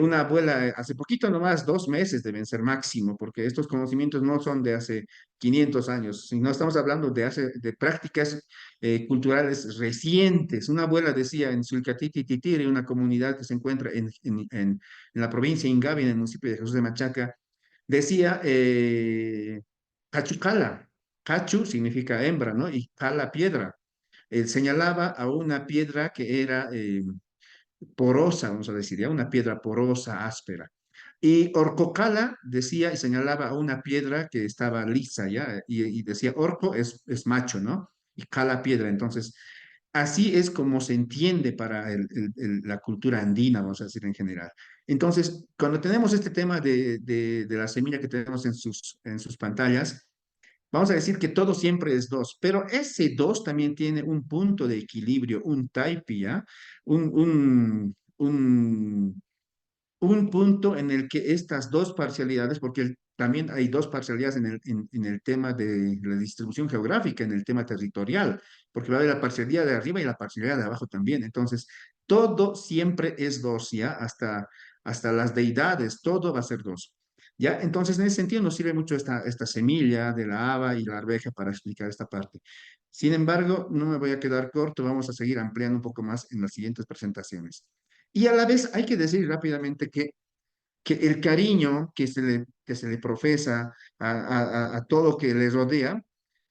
una abuela, hace poquito nomás, 2 meses deben ser máximo, porque estos conocimientos no son de hace 500 años, sino estamos hablando de prácticas culturales recientes. Una abuela decía en Sulcatititiri, una comunidad que se encuentra en la provincia de Ingavi, en el municipio de Jesús de Machaca, decía Cachucala. Cachu significa hembra, ¿no? Y cala piedra. Señalaba a una piedra que era porosa, vamos a decir, ya, una piedra porosa, áspera. Y Orcocala decía y señalaba a una piedra que estaba lisa, ¿ya? Y decía, Orco es macho, ¿no? Y Cala piedra. Entonces, así es como se entiende para la cultura andina, vamos a decir en general. Entonces, cuando tenemos este tema de la semilla que tenemos en sus pantallas, vamos a decir que todo siempre es dos, pero ese dos también tiene un punto de equilibrio, un taipi, ¿ya? Un, un, un, un punto en el que estas dos parcialidades, porque también hay dos parcialidades en el tema de la distribución geográfica, en el tema territorial, porque va a haber la parcialidad de arriba y la parcialidad de abajo también. Entonces, todo siempre es dos, ¿ya? Hasta las deidades, todo va a ser dos. ¿Ya? Entonces, en ese sentido nos sirve mucho esta semilla de la haba y la arveja para explicar esta parte. Sin embargo, no me voy a quedar corto, vamos a seguir ampliando un poco más en las siguientes presentaciones. Y a la vez hay que decir rápidamente que el cariño que se le profesa a todo lo que le rodea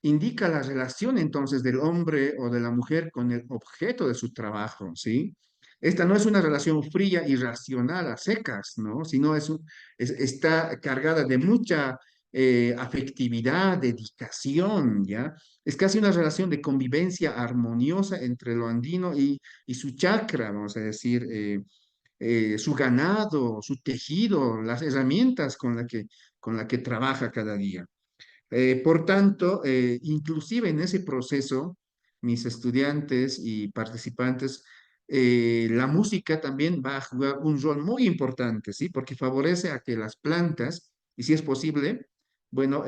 indica la relación entonces del hombre o de la mujer con el objeto de su trabajo, ¿sí? Esta no es una relación fría y racional a secas, ¿no? Sino está cargada de mucha afectividad, dedicación, ¿ya? Es casi una relación de convivencia armoniosa entre lo andino y su chakra, vamos a decir, su ganado, su tejido, las herramientas con la que trabaja cada día. Por tanto, inclusive en ese proceso, mis estudiantes y participantes, la música también va a jugar un rol muy importante, ¿sí? Porque favorece a que las plantas, y si es posible, bueno,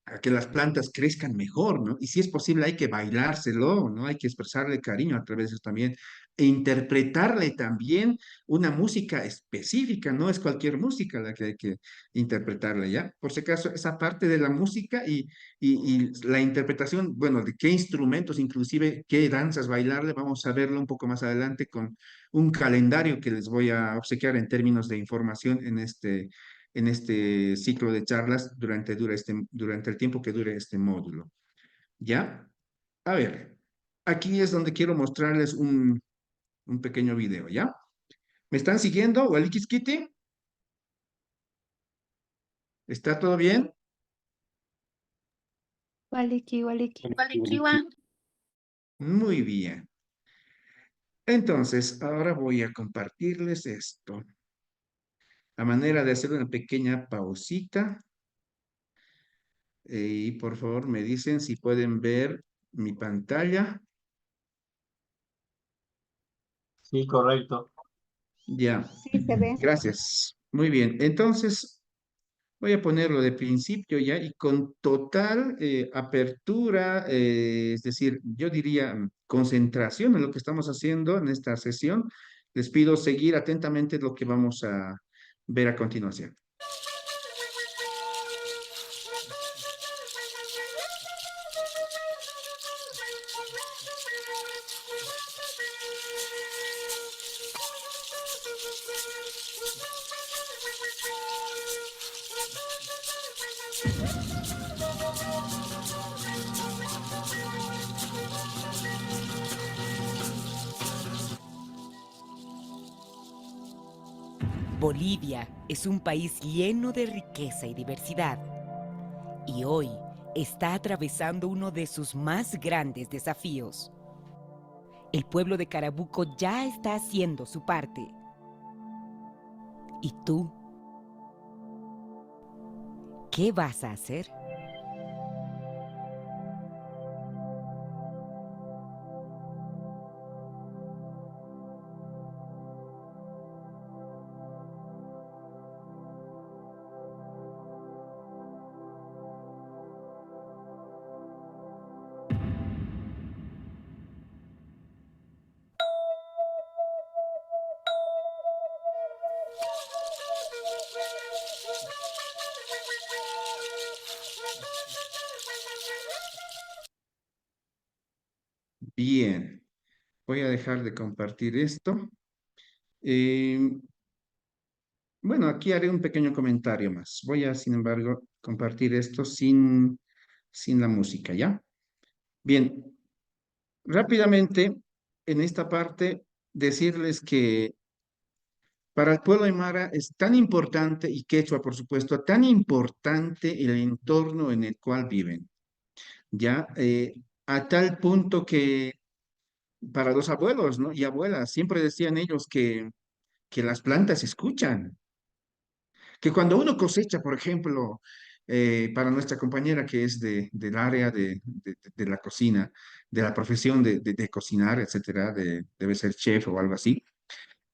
a que las plantas crezcan mejor, ¿no? Y si es posible, hay que bailárselo, ¿no? Hay que expresarle cariño a través de eso también, e interpretarle también una música específica, no es cualquier música la que hay que interpretarle, ¿ya? Por si acaso, esa parte de la música y la interpretación, bueno, de qué instrumentos, inclusive qué danzas bailarle, vamos a verlo un poco más adelante con un calendario que les voy a obsequiar en términos de información en este ciclo de charlas durante el tiempo que dure este módulo. ¿Ya? A ver, aquí es donde quiero mostrarles un pequeño video, ¿ya? ¿Me están siguiendo? ¿Walikis Kitty? ¿Está todo bien?
Waliki, waliki.
Walikiwa.
Muy bien. Entonces, ahora voy a compartirles esto. A manera de hacer una pequeña pausita. Y por favor me dicen si pueden ver mi pantalla.
Sí, correcto.
Ya,
Sí, se ve.
gracias. Muy bien. Entonces, voy a ponerlo de principio ya y con total apertura, es decir, yo diría concentración en lo que estamos haciendo en esta sesión. Les pido seguir atentamente lo que vamos a ver a continuación.
Bolivia es un país lleno de riqueza y diversidad, y hoy está atravesando uno de sus más grandes desafíos. El pueblo de Carabuco ya está haciendo su parte. ¿Y tú? ¿Qué vas a hacer?
Bien, voy a dejar de compartir esto. Eh, bueno, aquí haré un pequeño comentario más. Voy a, sin embargo, compartir esto sin la música, ¿ya? Bien, rápidamente, en esta parte, decirles que para el pueblo aymara es tan importante, y quechua, por supuesto, tan importante el entorno en el cual viven, ¿ya? A tal punto que para los abuelos, ¿no? Y abuelas, siempre decían ellos que las plantas escuchan, que cuando uno cosecha, por ejemplo, para nuestra compañera que es del área de la cocina, de la profesión de cocinar, etcétera, debe ser chef o algo así.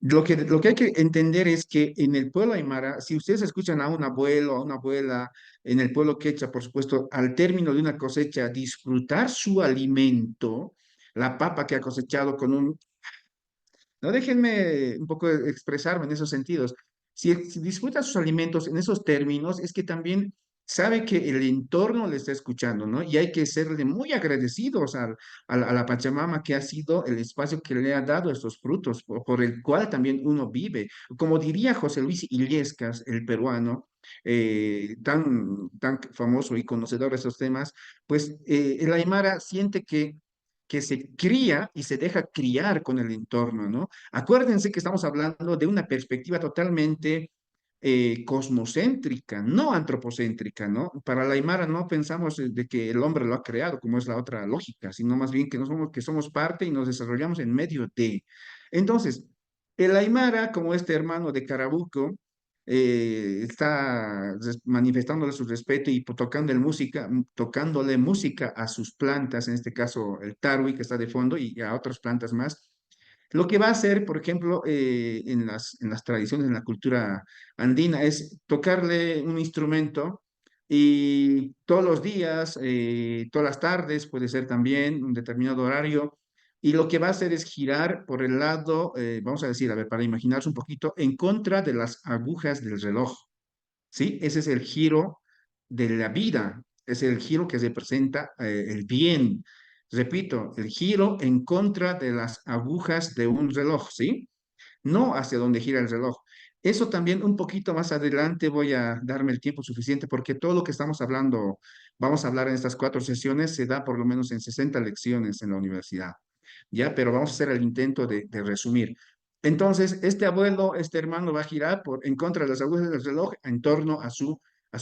Lo que hay que entender es que en el pueblo aymara, si ustedes escuchan a un abuelo, a una abuela, en el pueblo quechua, por supuesto, al término de una cosecha, disfrutar su alimento, la papa que ha cosechado con un no, déjenme un poco expresarme en esos sentidos. Si disfruta sus alimentos en esos términos, es que también sabe que el entorno le está escuchando, ¿no? Y hay que serle muy agradecidos a la Pachamama que ha sido el espacio que le ha dado estos frutos, por el cual también uno vive. Como diría José Luis Illescas, el peruano, tan famoso y conocedor de esos temas, pues el Aymara siente que se cría y se deja criar con el entorno, ¿no? Acuérdense que estamos hablando de una perspectiva totalmente cosmocéntrica, no antropocéntrica, ¿no? Para la Aymara no pensamos de que el hombre lo ha creado, como es la otra lógica, sino más bien que somos parte y nos desarrollamos en medio de. Entonces, el Aymara, como este hermano de Carabuco, está manifestándole su respeto y tocándole música a sus plantas, en este caso el tarwi que está de fondo y a otras plantas más. Lo que va a hacer, por ejemplo, en las tradiciones, en la cultura andina, es tocarle un instrumento y todos los días, todas las tardes, puede ser también un determinado horario, y lo que va a hacer es girar por el lado, vamos a decir, a ver, para imaginarse un poquito, en contra de las agujas del reloj, ¿sí? Ese es el giro de la vida, es el giro que representa el bien. Repito, el giro en contra de las agujas de un reloj, ¿sí? No hacia donde gira el reloj. Eso también un poquito más adelante voy a darme el tiempo suficiente porque todo lo que estamos hablando, vamos a hablar en estas 4 sesiones, se da por lo menos en 60 lecciones en la universidad, ¿ya? Pero vamos a hacer el intento de resumir. Entonces, este abuelo, este hermano va a girar en contra de las agujas del reloj en torno a su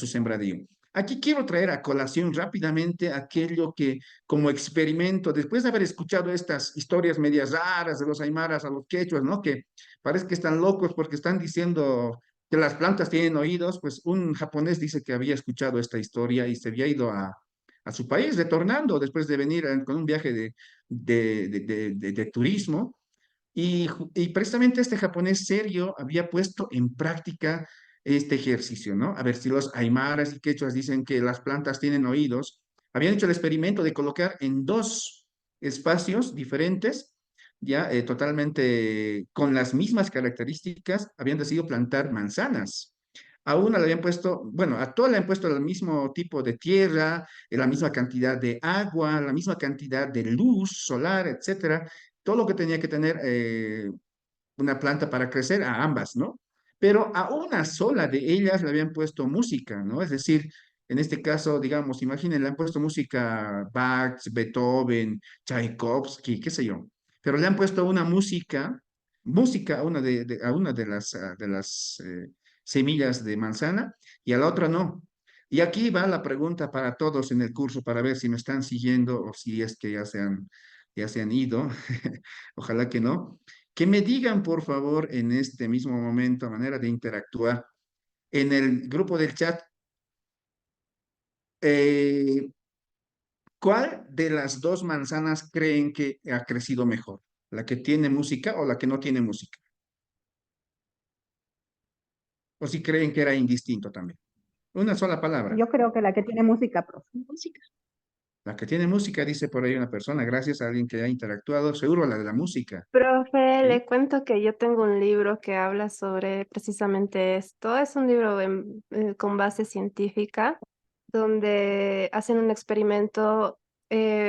sembradío. Aquí quiero traer a colación rápidamente aquello que como experimento, después de haber escuchado estas historias medias raras de los aymaras a los quechuas, ¿no? Que parece que están locos porque están diciendo que las plantas tienen oídos, pues un japonés dice que había escuchado esta historia y se había ido a su país, retornando después de venir con un viaje de turismo. Y precisamente este japonés serio había puesto en práctica este ejercicio, ¿no? A ver, si los aymaras y quechuas dicen que las plantas tienen oídos, habían hecho el experimento de colocar en dos espacios diferentes, ya totalmente con las mismas características, habían decidido plantar manzanas. A una le habían puesto, bueno, a todas le han puesto el mismo tipo de tierra, la misma cantidad de agua, la misma cantidad de luz solar, etcétera, todo lo que tenía que tener una planta para crecer, a ambas, ¿no? Pero a una sola de ellas le habían puesto música, ¿no? Es decir, en este caso, digamos, imaginen, le han puesto música Bach, Beethoven, Tchaikovsky, qué sé yo, pero le han puesto una música a una de las semillas de manzana y a la otra no. Y aquí va la pregunta para todos en el curso para ver si me están siguiendo o si es que ya se han ido. Ojalá que no. Que me digan, por favor, en este mismo momento, a manera de interactuar, en el grupo del chat, eh, ¿cuál de las dos manzanas creen que ha crecido mejor? ¿La que tiene música o la que no tiene música? ¿O si creen que era indistinto también? Una sola palabra.
Yo creo que la que tiene música, profe.
Música.
La que tiene música, dice por ahí una persona, gracias a alguien que ha interactuado, seguro la de la música.
Profe,
¿Sí?
le cuento que yo tengo un libro que habla sobre precisamente esto. Es un libro con base científica, donde hacen un experimento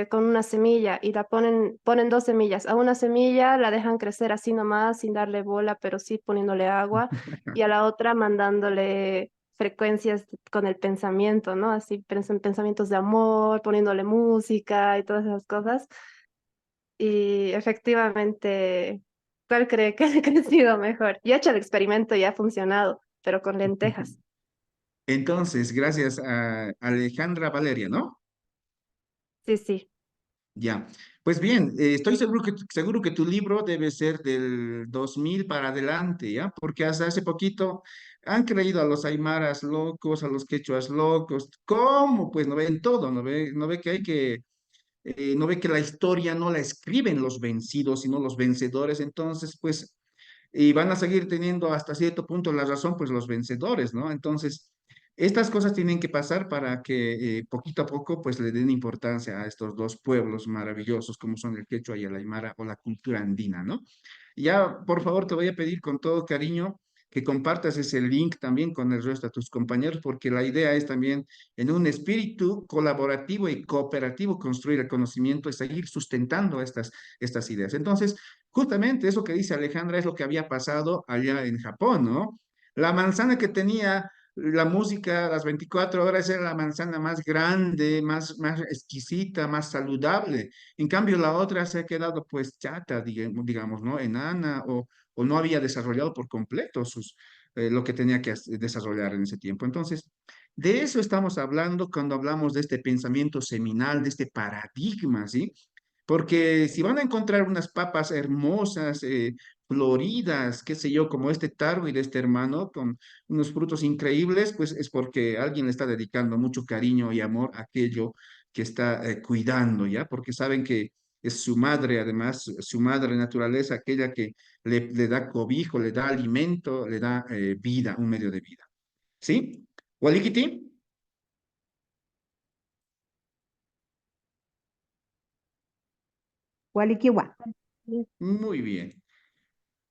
con una semilla y ponen dos semillas. A una semilla la dejan crecer así nomás, sin darle bola, pero sí poniéndole agua, y a la otra mandándole frecuencias con el pensamiento, ¿no? Así pensamientos de amor, poniéndole música y todas esas cosas. Y efectivamente, ¿cuál cree que ha crecido mejor? Yo he hecho el experimento y ha funcionado, pero con lentejas.
Entonces, gracias a Alejandra Valeria, ¿no?
Sí, sí.
Ya. Pues bien, estoy seguro que tu libro debe ser del 2000 para adelante, ¿ya? Porque hasta hace poquito han creído a los aymaras locos, a los quechuas locos. ¿Cómo? Pues no ven todo, no ve que hay que no ve que la historia no la escriben los vencidos, sino los vencedores, entonces, pues, y van a seguir teniendo hasta cierto punto la razón, pues los vencedores, ¿no? Entonces, estas cosas tienen que pasar para que poquito a poco, pues, le den importancia a estos dos pueblos maravillosos como son el quechua y el aymara o la cultura andina, ¿no? Ya, por favor, te voy a pedir con todo cariño que compartas ese link también con el resto de tus compañeros, porque la idea es también en un espíritu colaborativo y cooperativo construir el conocimiento y seguir sustentando estas ideas. Entonces, justamente eso que dice Alejandra es lo que había pasado allá en Japón, ¿no? La manzana que tenía la música las 24 horas era la manzana más grande, más exquisita, más saludable. En cambio, la otra se ha quedado pues chata, digamos, ¿no? Enana o no había desarrollado por completo lo que tenía que desarrollar en ese tiempo. Entonces, de eso estamos hablando cuando hablamos de este pensamiento seminal, de este paradigma, ¿sí? Porque si van a encontrar unas papas hermosas, floridas, qué sé yo, como este tarwi de este hermano, con unos frutos increíbles, pues es porque alguien le está dedicando mucho cariño y amor a aquello que está cuidando, ¿ya? Porque saben que es su madre, además, su madre naturaleza, aquella que le da cobijo, le da alimento, le da vida, un medio de vida. ¿Sí? Walikiti,
Walikiwa.
muy bien.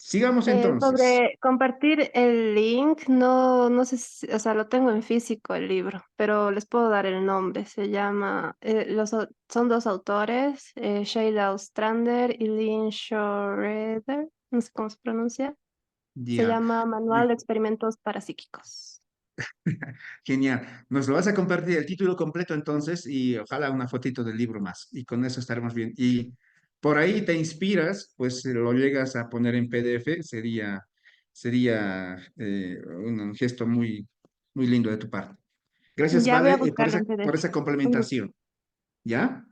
Sigamos entonces.
Sobre compartir el link, no sé si, o sea, lo tengo en físico el libro, pero les puedo dar el nombre. Se llama, son dos autores, Sheila Ostrander y Lynn Schroeder, no sé cómo se pronuncia. Se
Ya.
llama Manual de Experimentos Parapsíquicos.
Genial. Nos lo vas a compartir el título completo entonces y ojalá una fotito del libro más. Y con eso estaremos bien. Y por ahí te inspiras, pues lo llegas a poner en PDF, sería un gesto muy lindo de tu parte. Gracias,
Ya voy a
Vale,
buscarlo en
por
PDF.
esa
Un gusto.
complementación. ¿Ya?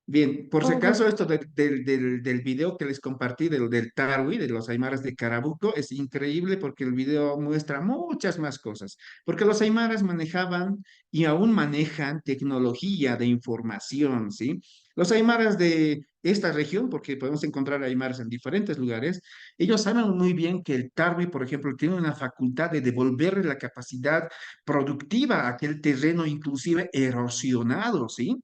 Bien, por si
Un
acaso
gusto.
esto del video que les compartí del Tarwi, de los aymaras de Carabuco, es increíble porque el video muestra muchas más cosas, porque los aymaras manejaban y aún manejan tecnología de información, ¿sí? Los aymaras de esta región, porque podemos encontrar aymaras en diferentes lugares, ellos saben muy bien que el Tarwi, por ejemplo, tiene una facultad de devolverle la capacidad productiva a aquel terreno inclusive erosionado, ¿sí?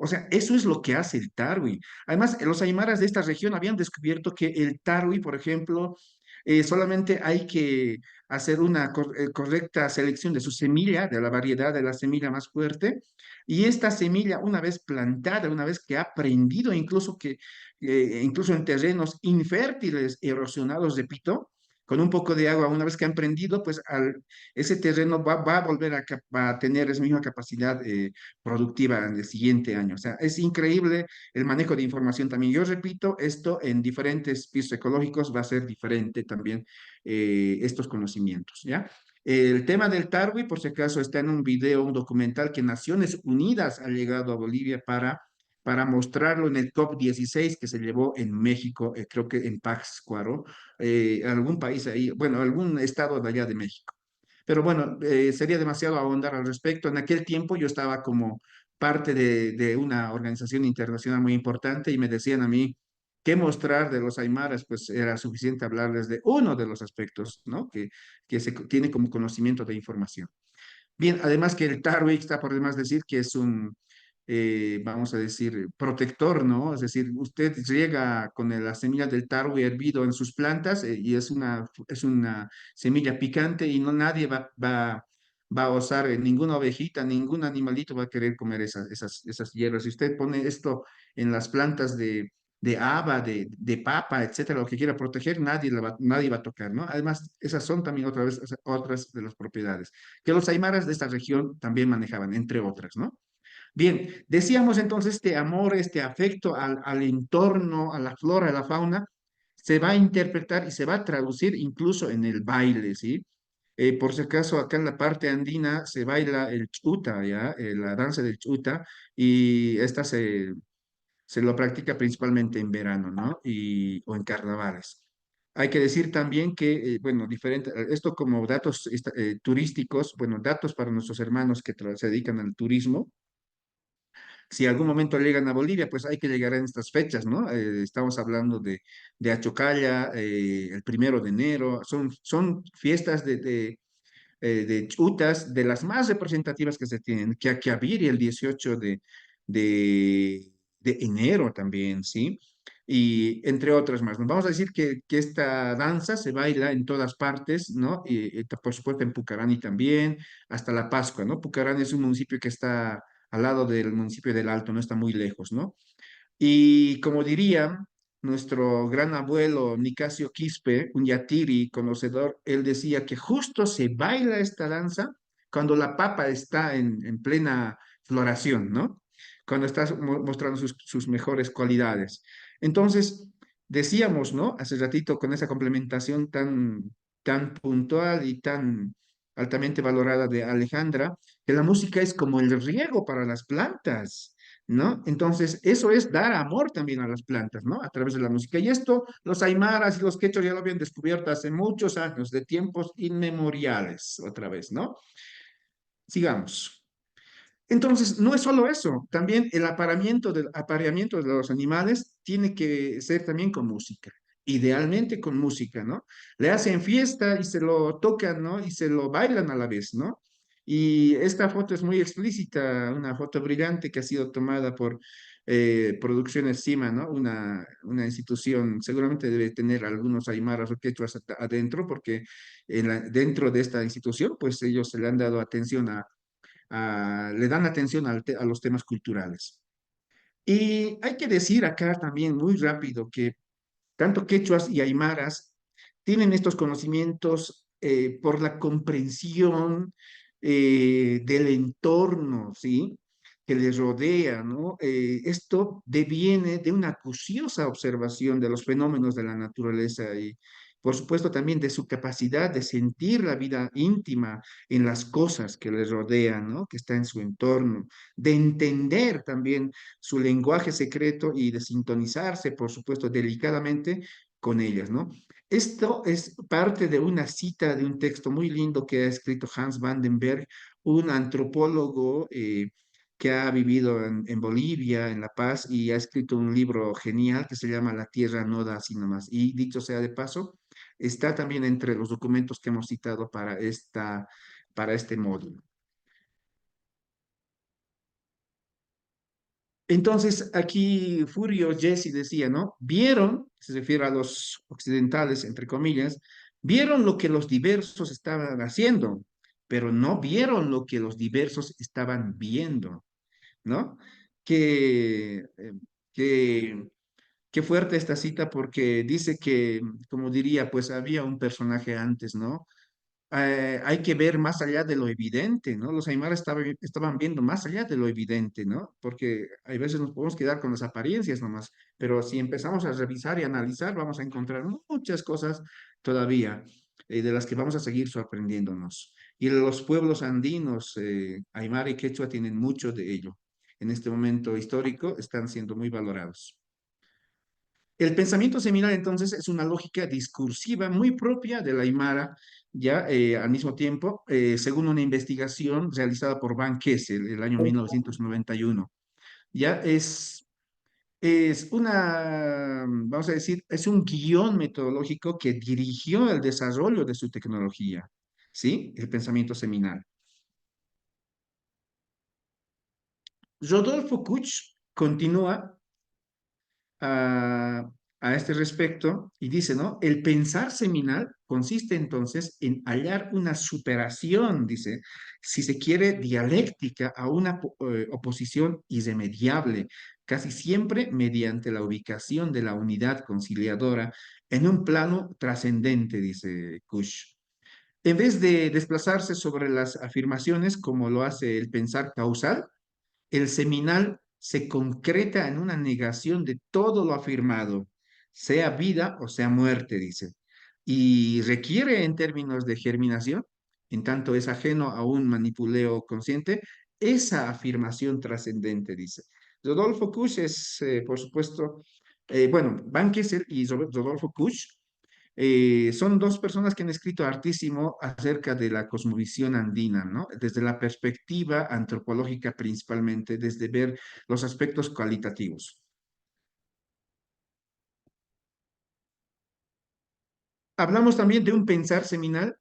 O sea, eso es lo que hace el tarwi. Además, los aymaras de esta región habían descubierto que el tarwi, por ejemplo, solamente hay que hacer una correcta selección de su semilla, de la variedad de la semilla más fuerte, y esta semilla, una vez plantada, una vez que ha aprendido, incluso en terrenos infértiles, erosionados, repito, con un poco de agua, una vez que han prendido, pues ese terreno va a volver a tener esa misma capacidad productiva en el siguiente año. O sea, es increíble el manejo de información también. Yo repito, esto en diferentes pisos ecológicos va a ser diferente también estos conocimientos, ¿ya? El tema del Tarwi, por si acaso, está en un video, un documental que Naciones Unidas ha llegado a Bolivia para mostrarlo en el COP16 que se llevó en México, creo que en Pátzcuaro, algún país ahí, bueno, algún estado de allá de México. Pero bueno, sería demasiado ahondar al respecto. En aquel tiempo yo estaba como parte de una organización internacional muy importante y me decían a mí qué mostrar de los aymaras, pues era suficiente hablarles de uno de los aspectos, ¿no? Que se tiene como conocimiento de información. Bien, además que el tarwi está por demás decir que es un, vamos a decir, protector, ¿no? Es decir, usted riega con la semilla del tarwi hervido en sus plantas y es una semilla picante y no nadie va va a osar, ninguna ovejita, ningún animalito va a querer comer esas hierbas. Si usted pone esto en las plantas de haba, de papa, etcétera, lo que quiera proteger, nadie va a tocar, ¿no? Además, esas son también otra vez otras de las propiedades que los aymaras de esta región también manejaban, entre otras, ¿no? Bien, decíamos entonces este amor, este afecto al entorno, a la flora, a la fauna, se va a interpretar y se va a traducir incluso en el baile, ¿sí? Por si acaso, acá en la parte andina se baila el chuta, ¿ya? La danza del chuta, y esta se lo practica principalmente en verano, ¿no? O en carnavales. Hay que decir también que, bueno, esto como datos turísticos, bueno, datos para nuestros hermanos que se dedican al turismo. Si algún momento llegan a Bolivia, pues hay que llegar en estas fechas, ¿no? Estamos hablando de Achocalla, el 1 de enero, son fiestas de chutas, de las más representativas que se tienen, que Quiaviri el 18 de, de enero también, ¿sí? Y entre otras más. Nos vamos a decir que esta danza se baila en todas partes, ¿no? Y por supuesto en Pucarani también, hasta la Pascua, ¿no? Pucarani es un municipio que está al lado del municipio del Alto, no está muy lejos, ¿no? Y como diría nuestro gran abuelo Nicasio Quispe, un yatiri conocedor, él decía que justo se baila esta danza cuando la papa está en plena floración, ¿no? Cuando está mostrando sus mejores cualidades. Entonces, decíamos, ¿no? Hace ratito con esa complementación tan puntual y tan altamente valorada de Alejandra, que la música es como el riego para las plantas. ¿No? Entonces, eso es dar amor también a las plantas, ¿no? A través de la música. Y esto los aymaras y los quechos ya lo habían descubierto hace muchos años, de tiempos inmemoriales, otra vez, ¿no? Sigamos. Entonces, no es solo eso, también el apareamiento de los animales tiene que ser también con música, idealmente con música, ¿no? Le hacen fiesta y se lo tocan, ¿no? Y se lo bailan a la vez, ¿no? Y esta foto es muy explícita, una foto brillante que ha sido tomada por Producciones Cima, ¿no? Una institución, seguramente debe tener algunos aymaras o quechuas adentro, porque dentro de esta institución, pues ellos se le han dado atención le dan atención a los temas culturales. Y hay que decir acá también muy rápido que tanto quechuas y aymaras tienen estos conocimientos por la comprensión del entorno, ¿sí? Que les rodea, ¿no? Esto deviene de una acuciosa observación de los fenómenos de la naturaleza y, por supuesto, también de su capacidad de sentir la vida íntima en las cosas que les rodean, ¿no? Que está en su entorno, de entender también su lenguaje secreto y de sintonizarse, por supuesto, delicadamente con ellas, ¿no? Esto es parte de una cita de un texto muy lindo que ha escrito Hans Vandenberg, un antropólogo que ha vivido en Bolivia, en La Paz, y ha escrito un libro genial que se llama La Tierra no da sino más. Y dicho sea de paso, está también entre los documentos que hemos citado para este módulo. Entonces, aquí Furio Jesse decía, ¿no? Vieron, se refiere a los occidentales, entre comillas, vieron lo que los diversos estaban haciendo, pero no vieron lo que los diversos estaban viendo, ¿no? Que, que, qué fuerte esta cita porque dice que, como diría, pues había un personaje antes, ¿no? Hay que ver más allá de lo evidente, ¿no? Los aymaras estaban viendo más allá de lo evidente, ¿no? Porque hay veces nos podemos quedar con las apariencias nomás, pero si empezamos a revisar y analizar, vamos a encontrar muchas cosas todavía de las que vamos a seguir sorprendiéndonos. Y los pueblos andinos, aymara y quechua, tienen mucho de ello. En este momento histórico están siendo muy valorados. El pensamiento seminal, entonces, es una lógica discursiva muy propia de la Aymara, ya al mismo tiempo, según una investigación realizada por Van Kessel el año 1991. Ya vamos a decir, es un guión metodológico que dirigió el desarrollo de su tecnología, ¿sí? El pensamiento seminal. Rodolfo Kuch continúa a este respecto y dice, ¿no? El pensar seminal consiste entonces en hallar una superación, dice, si se quiere, dialéctica a una oposición irremediable, casi siempre mediante la ubicación de la unidad conciliadora en un plano trascendente, dice Kush. En vez de desplazarse sobre las afirmaciones como lo hace el pensar causal, el seminal se concreta en una negación de todo lo afirmado, sea vida o sea muerte, dice, y requiere en términos de germinación, en tanto es ajeno a un manipuleo consciente, esa afirmación trascendente, dice. Rodolfo Kusch es, por supuesto, bueno, Van Kessel y Rodolfo Kusch son dos personas que han escrito hartísimo acerca de la cosmovisión andina, ¿no? Desde la perspectiva antropológica principalmente, desde ver los aspectos cualitativos. Hablamos también de un pensar seminal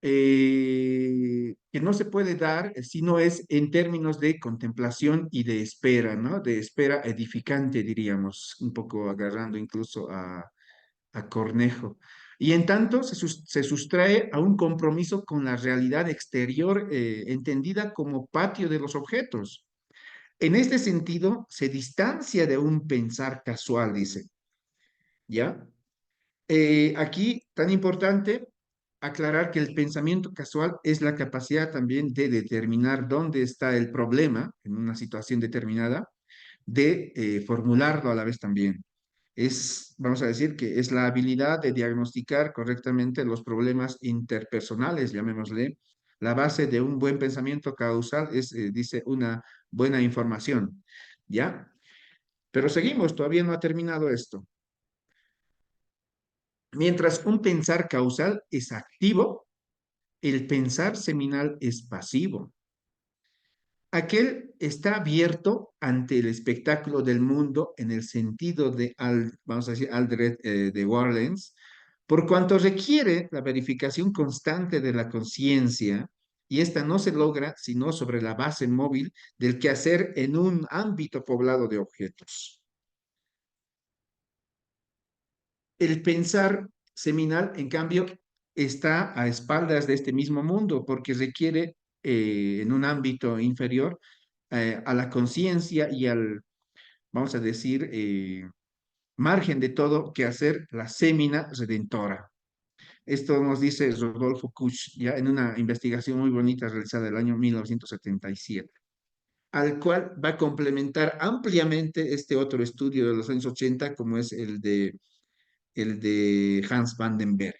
que no se puede dar si no es en términos de contemplación y de espera, ¿no? De espera edificante, diríamos, un poco agarrando incluso a Cornejo. Y en tanto se sustrae a un compromiso con la realidad exterior entendida como patio de los objetos. En este sentido, se distancia de un pensar casual, dice. ¿Ya? Aquí, tan importante, aclarar que el pensamiento casual es la capacidad también de determinar dónde está el problema en una situación determinada, de formularlo a la vez también. Es, vamos a decir que es la habilidad de diagnosticar correctamente los problemas interpersonales, llamémosle. La base de un buen pensamiento causal es, dice, una buena información. ¿Ya? Pero seguimos, todavía no ha terminado esto. Mientras un pensar causal es activo, el pensar seminal es pasivo. Aquel está abierto ante el espectáculo del mundo en el sentido de, vamos a decir, Aldred de Warlens, por cuanto requiere la verificación constante de la conciencia, y esta no se logra sino sobre la base móvil del quehacer en un ámbito poblado de objetos. El pensar seminal, en cambio, está a espaldas de este mismo mundo porque requiere en un ámbito inferior a la conciencia y al, vamos a decir, margen de todo que hacer la sémina redentora. Esto nos dice Rodolfo Kusch ya en una investigación muy bonita realizada el año 1977, al cual va a complementar ampliamente este otro estudio de los años 80, como es el de Hans van den Berg.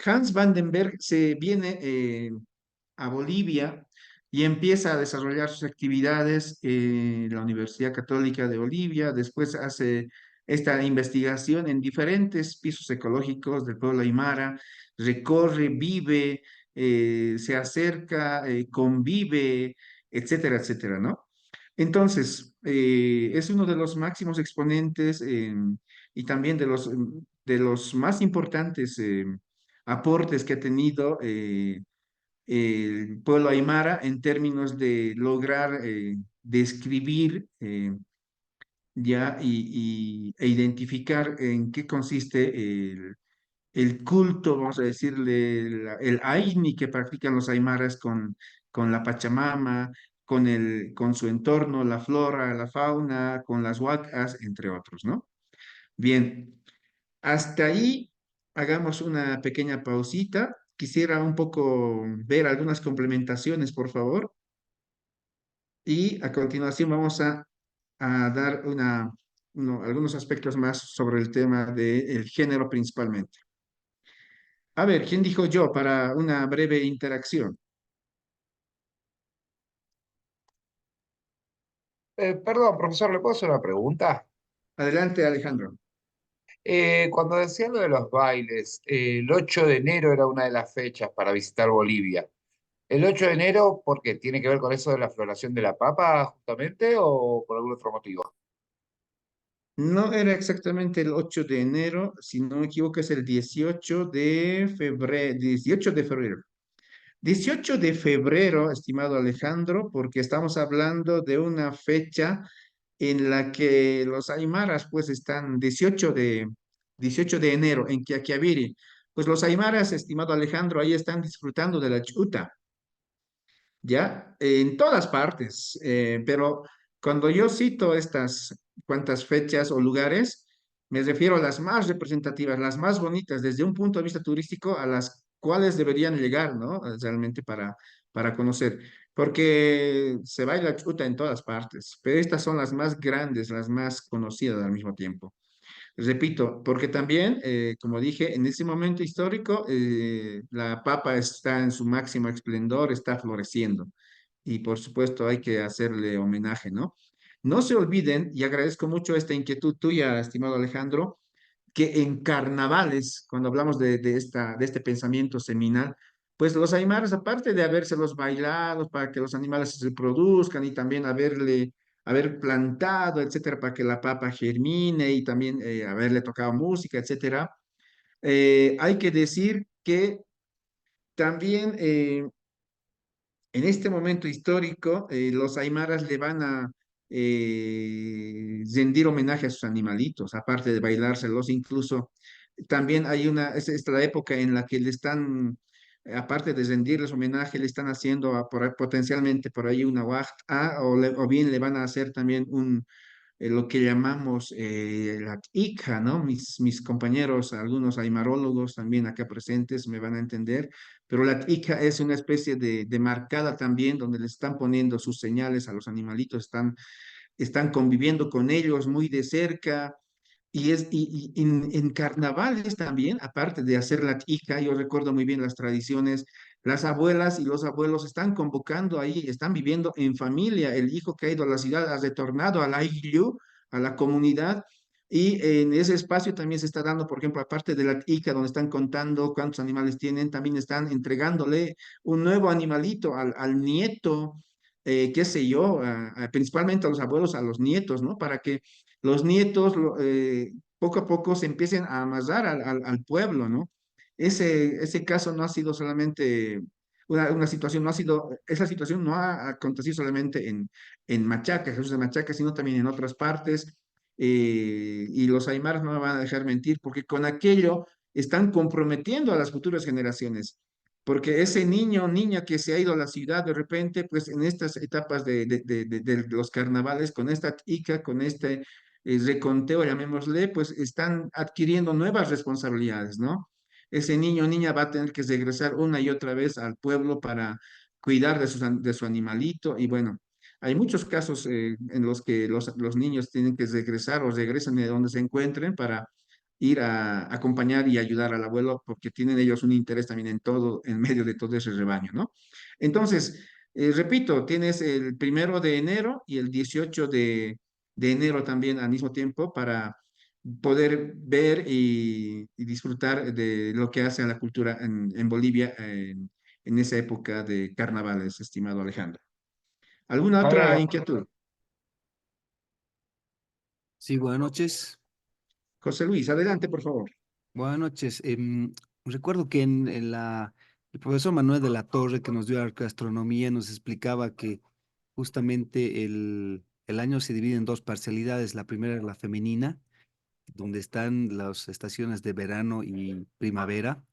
Hans van den Berg se viene a Bolivia y empieza a desarrollar sus actividades en la Universidad Católica de Bolivia. Después hace esta investigación en diferentes pisos ecológicos del pueblo aymara, recorre, vive, se acerca, convive, etcétera, etcétera, ¿no? Entonces, es uno de los máximos exponentes y también de los más importantes aportes que ha tenido el pueblo aymara en términos de lograr describir ya e identificar en qué consiste el culto, vamos a decirle, el aini que practican los aymaras con la Pachamama, con su entorno, la flora, la fauna, con las huacas, entre otros, ¿no? Bien, hasta ahí hagamos una pequeña pausita. Quisiera un poco ver algunas complementaciones, por favor. Y a continuación vamos a dar algunos aspectos más sobre el tema del género principalmente. A ver, ¿quién dijo yo para una breve interacción?
Perdón, profesor, ¿le puedo hacer una pregunta?
Adelante, Alejandro.
Cuando decía lo de los bailes, el 8 de enero era una de las fechas para visitar Bolivia. ¿El 8 de enero porque tiene que ver con eso de la floración de la papa justamente o por algún otro motivo?
No era exactamente el 8 de enero, si no me equivoco es el 18 de febrero, 18 de febrero. 18 de febrero, estimado Alejandro, porque estamos hablando de una fecha en la que los aymaras pues están 18 de enero en Quiaquiaviri. Pues los aymaras, estimado Alejandro, ahí están disfrutando de la chuta, ¿ya? En todas partes, pero cuando yo cito estas cuantas fechas o lugares, me refiero a las más representativas, las más bonitas, desde un punto de vista turístico, a las cuales deberían llegar, ¿no? Realmente para conocer, porque se baila chuta en todas partes, pero estas son las más grandes, las más conocidas al mismo tiempo. Repito, porque también, como dije, en ese momento histórico, la papa está en su máximo esplendor, está floreciendo. Y por supuesto hay que hacerle homenaje, ¿no? No se olviden, y agradezco mucho esta inquietud tuya, estimado Alejandro, que en carnavales, cuando hablamos de este pensamiento seminal, pues los aymaras, aparte de habérselos bailado para que los animales se reproduzcan y también haber plantado, etcétera, para que la papa germine y también haberle tocado música, etcétera, hay que decir que también en este momento histórico, los aymaras le van a rendir homenaje a sus animalitos, aparte de bailárselos, incluso también hay es la época en la que le están, aparte de rendirles homenaje, le están haciendo potencialmente por ahí una wajta, o bien le van a hacer también lo que llamamos la hija, ¿no? Mis compañeros, algunos aymarólogos también acá presentes me van a entender, pero la hija es una especie de marcada también donde le están poniendo sus señales a los animalitos, están conviviendo con ellos muy de cerca. Y en carnavales también, aparte de hacer la hija, yo recuerdo muy bien las tradiciones, las abuelas y los abuelos están convocando ahí, están viviendo en familia. El hijo que ha ido a la ciudad ha retornado a la iglu, a la comunidad, y en ese espacio también se está dando, por ejemplo, aparte de la hija, donde están contando cuántos animales tienen, también están entregándole un nuevo animalito al nieto, qué sé yo, principalmente a los abuelos, a los nietos, ¿no? Para que los nietos poco a poco se empiecen a amasar al pueblo, ¿no? Ese caso no ha sido solamente una situación, esa situación no ha acontecido solamente en Machaca, Jesús de Machaca, sino también en otras partes, y los aymaras no me van a dejar mentir, porque con aquello están comprometiendo a las futuras generaciones. Porque ese niño o niña que se ha ido a la ciudad de repente, pues en estas etapas de los carnavales, con esta tica, con este reconteo, llamémosle, pues están adquiriendo nuevas responsabilidades, ¿no? Ese niño o niña va a tener que regresar una y otra vez al pueblo para cuidar de su animalito. Y bueno, hay muchos casos en los que los niños tienen que regresar o regresan de donde se encuentren para ir a acompañar y ayudar al abuelo, porque tienen ellos un interés también en todo, en medio de todo ese rebaño, ¿no? Entonces, repito, tienes el 1 de enero y el 18 de enero también al mismo tiempo para poder ver y disfrutar de lo que hace a la cultura en Bolivia en esa época de carnavales, estimado Alejandro. ¿Alguna otra inquietud?
Sí, buenas noches.
José Luis, adelante, por favor.
Buenas noches. Recuerdo que el profesor Manuel de la Torre, que nos dio gastronomía, nos explicaba que justamente el año se divide en dos parcialidades. La primera es la femenina, donde están las estaciones de verano y primavera,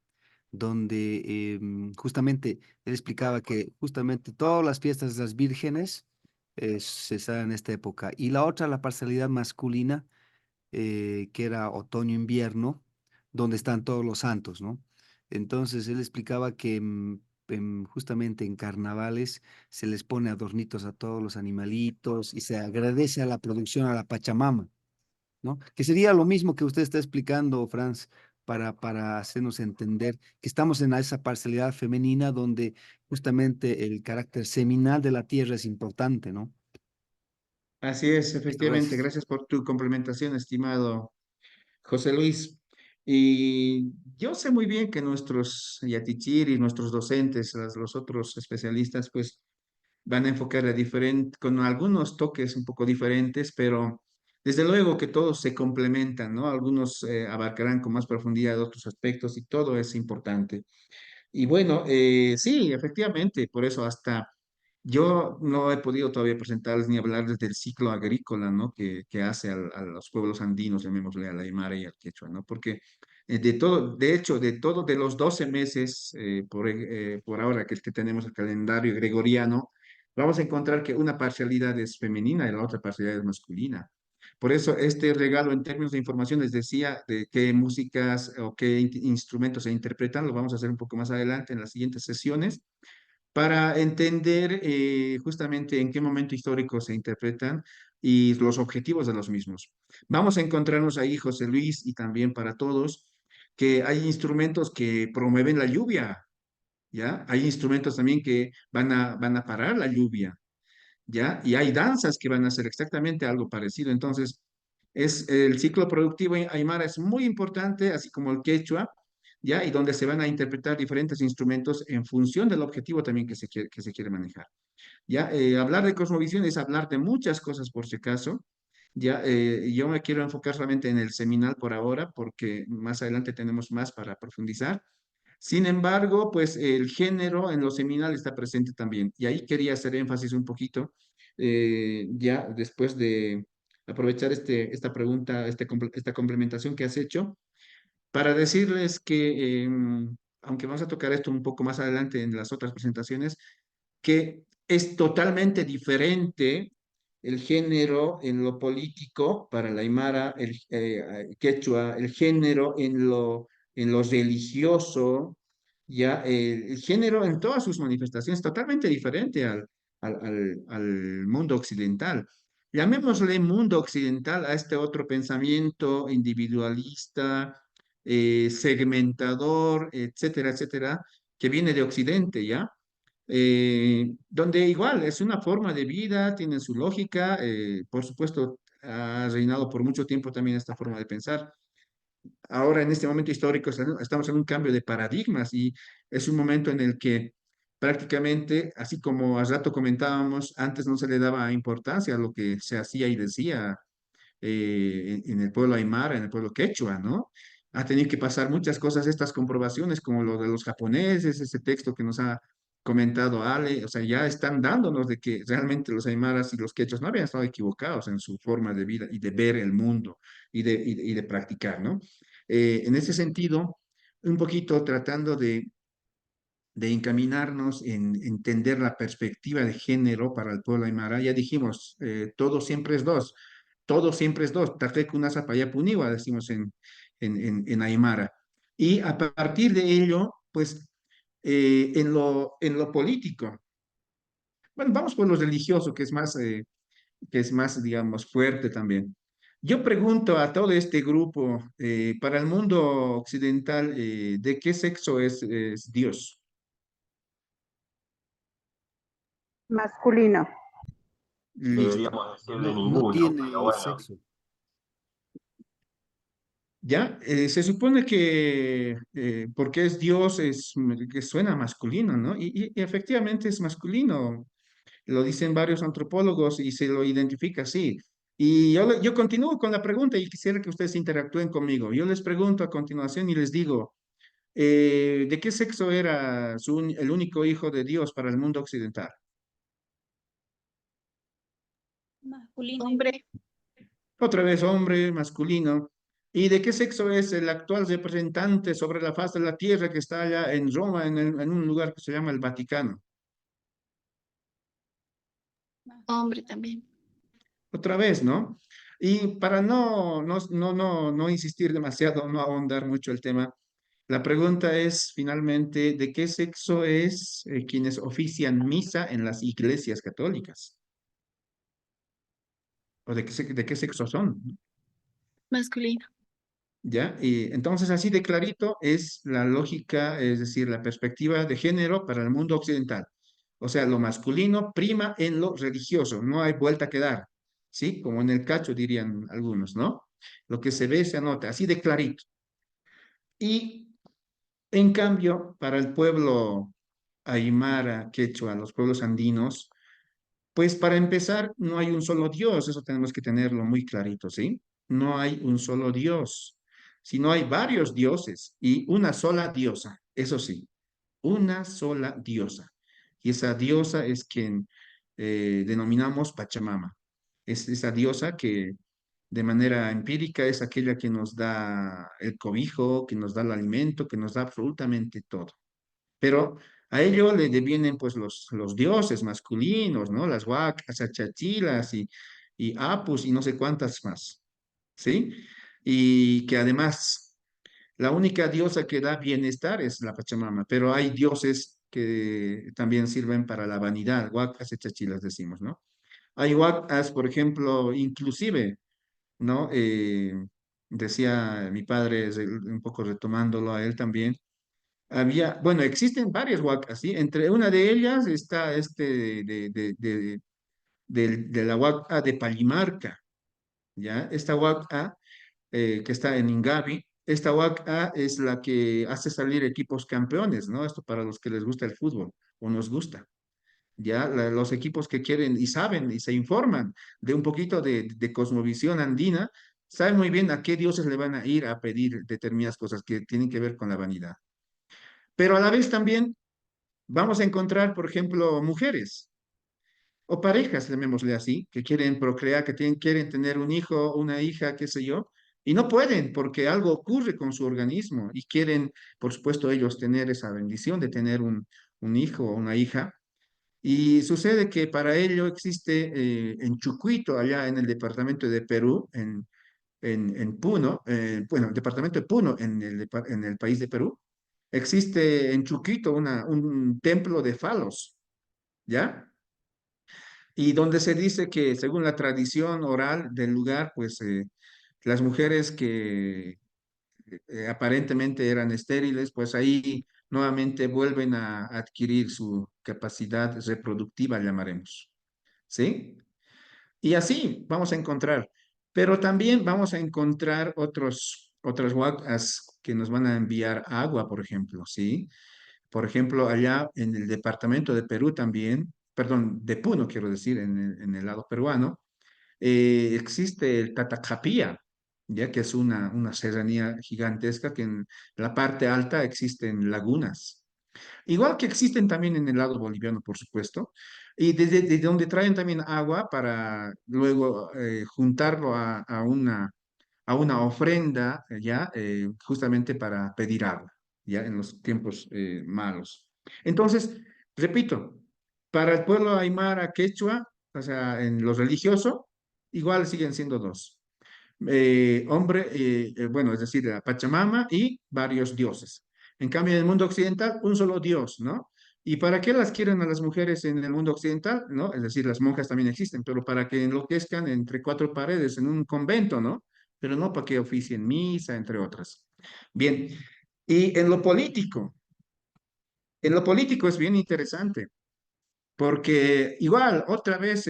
donde justamente él explicaba que justamente todas las fiestas de las vírgenes se están en esta época. Y la otra, la parcialidad masculina, que era otoño-invierno, donde están todos los santos, ¿no? Entonces él explicaba que justamente en carnavales se les pone adornitos a todos los animalitos y se agradece a la producción, a la Pachamama, ¿no? Que sería lo mismo que usted está explicando, Franz, para hacernos entender que estamos en esa parcialidad femenina donde justamente el carácter seminal de la tierra es importante, ¿no?
Así es,
Listo,
efectivamente.
gracias.
Gracias por tu complementación, estimado José Luis. Y yo sé muy bien que nuestros yatichiri, nuestros docentes, los otros especialistas, pues van a enfocar con algunos toques un poco diferentes, pero desde luego que todos se complementan, ¿no? Algunos abarcarán con más profundidad otros aspectos y todo es importante. Y bueno, sí, efectivamente, por eso hasta yo no he podido todavía presentarles ni hablarles del ciclo agrícola, ¿no? Que hace a los pueblos andinos, llamémosle al Aymara y al Quechua, ¿no? Porque de todo, de hecho, de los 12 meses, por ahora que tenemos el calendario gregoriano, vamos a encontrar que una parcialidad es femenina y la otra parcialidad es masculina. Por eso este regalo en términos de información les decía de qué músicas o qué instrumentos se interpretan, lo vamos a hacer un poco más adelante en las siguientes sesiones para entender justamente en qué momento histórico se interpretan y los objetivos de los mismos. Vamos a encontrarnos ahí, José Luis, y también para todos, que hay instrumentos que promueven la lluvia, ¿ya? Hay instrumentos también que van a parar la lluvia, ¿ya? Y hay danzas que van a hacer exactamente algo parecido. Entonces, el ciclo productivo en Aymara es muy importante, así como el quechua, ¿ya? Y donde se van a interpretar diferentes instrumentos en función del objetivo también que se quiere manejar, ¿ya? Hablar de cosmovisión es hablar de muchas cosas por si acaso, ¿ya? Yo me quiero enfocar solamente en el seminal por ahora, porque más adelante tenemos más para profundizar. Sin embargo, pues el género en los seminales está presente también. Y ahí quería hacer énfasis un poquito, ya después de aprovechar esta pregunta, esta complementación que has hecho, para decirles que, aunque vamos a tocar esto un poco más adelante en las otras presentaciones, que es totalmente diferente el género en lo político para la Aymara, el quechua, el género en lo religioso, ya el género en todas sus manifestaciones, totalmente diferente al mundo occidental. Llamémosle mundo occidental a este otro pensamiento individualista, segmentador, etcétera, etcétera, que viene de Occidente, ¿ya? Donde igual es una forma de vida, tiene su lógica, por supuesto, ha reinado por mucho tiempo también esta forma de pensar. Ahora, en este momento histórico, estamos en un cambio de paradigmas y es un momento en el que prácticamente, así como hace rato comentábamos, antes no se le daba importancia a lo que se hacía y decía en el pueblo aymara, en el pueblo quechua, ¿no? Ha tenido que pasar muchas cosas, estas comprobaciones, como lo de los japoneses, ese texto que nos ha comentado Ale, o sea, ya están dándonos de que realmente los aymaras y los quechos no habían estado equivocados en su forma de vida y de ver el mundo y de practicar, ¿no? En ese sentido, un poquito tratando de encaminarnos en entender la perspectiva de género para el pueblo aymara, ya dijimos, todo siempre es dos, todo siempre es dos, Tafekuna Puniwa, decimos en aymara. Y a partir de ello, pues, en lo político, bueno, vamos por lo religioso, que es más, digamos, fuerte también. Yo pregunto a todo este grupo, para el mundo occidental, ¿de qué sexo es Dios?
Masculino.
Listo.
Deberíamos decir de
No, no
ninguno, pero
tiene
bueno.
sexo.
Ya, se supone que porque es Dios, que suena masculino, ¿no? Y efectivamente es masculino, lo dicen varios antropólogos y se lo identifica así. Y yo continúo con la pregunta y quisiera que ustedes interactúen conmigo. Yo les pregunto a continuación y les digo, ¿de qué sexo era el único hijo de Dios para el mundo occidental?
Masculino.
Hombre,
Otra vez hombre, masculino. ¿Y de qué sexo es el actual representante sobre la faz de la tierra que está allá en Roma, en un lugar que se llama el Vaticano?
hombre también.
Otra vez, ¿no? Y para no insistir demasiado, no ahondar mucho el tema, la pregunta es finalmente, ¿de qué sexo es quienes ofician misa en las iglesias católicas? ¿O de qué sexo son?
Masculino.
¿Ya? Y entonces, así de clarito es la lógica, es decir, la perspectiva de género para el mundo occidental. O sea, lo masculino prima en lo religioso, no hay vuelta que dar, ¿sí? Como en el cacho dirían algunos, ¿no? Lo que se ve se anota, así de clarito. Y en cambio, para el pueblo aymara, quechua, los pueblos andinos, pues para empezar, no hay un solo Dios, eso tenemos que tenerlo muy clarito, ¿sí? No hay un solo Dios, sino hay varios dioses y una sola diosa, eso sí. una sola diosa. Y esa diosa es quien denominamos Pachamama. Es esa diosa que de manera empírica es aquella que nos da el cobijo, que nos da el alimento, que nos da absolutamente todo. Pero a ello le devienen pues los dioses masculinos, ¿no? Las huacas, achachilas y apus y no sé cuántas más, ¿sí? Y que además la única diosa que da bienestar es la Pachamama, pero hay dioses que también sirven para la vanidad, huacas, achachilas decimos, ¿no? Hay huacas, por ejemplo, inclusive, ¿no? Decía mi padre, un poco retomándolo a él también, había, bueno, existen varias huacas, ¿sí? Entre una de ellas está de la huaca de Palimarca, ¿ya? Esta huaca que está en Ingavi, esta huaca es la que hace salir equipos campeones, ¿no? Esto para los que les gusta el fútbol o nos gusta. Ya los equipos que quieren y saben y se informan de un poquito de cosmovisión andina, saben muy bien a qué dioses le van a ir a pedir determinadas cosas que tienen que ver con la vanidad. Pero a la vez también vamos a encontrar, por ejemplo, mujeres o parejas, llamémosle así, que quieren procrear, que quieren tener un hijo, una hija, qué sé yo, y no pueden porque algo ocurre con su organismo y quieren, por supuesto, ellos tener esa bendición de tener un hijo o una hija. Y sucede que para ello existe en Chucuito, allá en el departamento de Perú, en Puno, bueno, el departamento de Puno, en el país de Perú, existe en Chuquito un templo de falos, ¿ya? Y donde se dice que según la tradición oral del lugar, pues las mujeres que aparentemente eran estériles, pues ahí nuevamente vuelven a adquirir su capacidad reproductiva, llamaremos, ¿sí? Y así vamos a encontrar, pero también vamos a encontrar otras huacas que nos van a enviar agua, por ejemplo, ¿sí? Por ejemplo, allá en el departamento de Perú también, perdón, de Puno quiero decir, en el lado peruano, existe el Tatacapía, ya que es una serranía gigantesca que en la parte alta existen lagunas. Igual que existen también en el lado boliviano, por supuesto, y desde donde traen también agua para luego juntarlo a una ofrenda, ya, justamente para pedir agua, ya, en los tiempos malos. Entonces, repito, para el pueblo aymara quechua, o sea, en lo religioso, igual siguen siendo dos. Hombre, bueno, es decir, la Pachamama y varios dioses. En cambio, en el mundo occidental, un solo dios, ¿no? ¿Y para qué las quieren a las mujeres en el mundo occidental? ¿No? Es decir, las monjas también existen, pero para que enloquezcan entre cuatro paredes en un convento, ¿no? Pero no para que oficien misa, entre otras. Bien, y en lo político es bien interesante, porque igual, otra vez,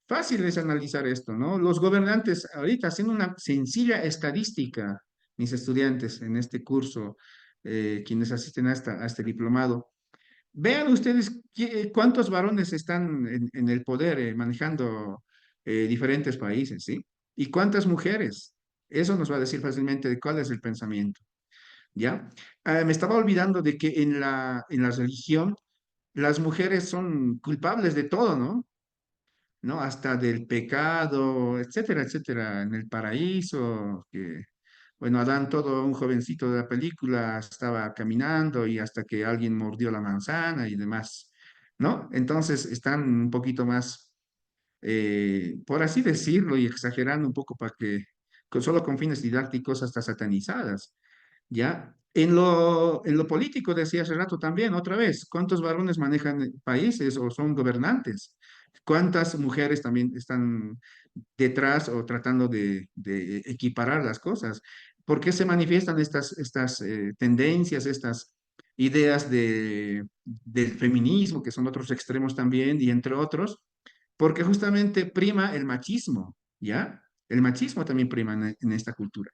fácil es analizar esto, ¿no? Los gobernantes, ahorita haciendo una sencilla estadística, mis estudiantes en este curso, quienes asisten a este diplomado, vean ustedes cuántos varones están en el poder manejando diferentes países, ¿sí? Y cuántas mujeres. Eso nos va a decir fácilmente de cuál es el pensamiento, ¿ya? Me estaba olvidando de que en la religión las mujeres son culpables de todo, ¿no? ¿No? Hasta del pecado, etcétera, etcétera, en el paraíso, que, bueno, Adán, todo un jovencito de la película, estaba caminando y hasta que alguien mordió la manzana y demás, ¿no? Entonces están un poquito más, por así decirlo, y exagerando un poco para que, solo con fines didácticos, hasta satanizadas. ¿Ya? En lo político, decía hace rato también, otra vez, ¿cuántos varones manejan países o son gobernantes? ¿Cuántas mujeres también están detrás o tratando de equiparar las cosas? ¿Por qué se manifiestan estas tendencias, estas ideas del feminismo, que son otros extremos también, y entre otros? Porque justamente prima el machismo, ¿ya? El machismo también prima en esta cultura.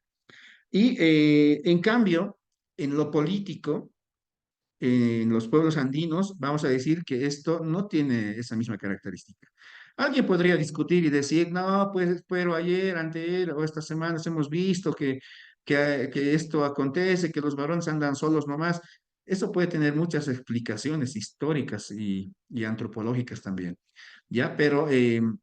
Y en cambio, en lo político, en los pueblos andinos, vamos a decir que esto no tiene esa misma característica. Alguien podría discutir y decir, no, pues, pero ayer, anteayer o estas semanas hemos visto que esto acontece, que los varones andan solos nomás. Eso puede tener muchas explicaciones históricas y antropológicas también, ¿ya? Pero en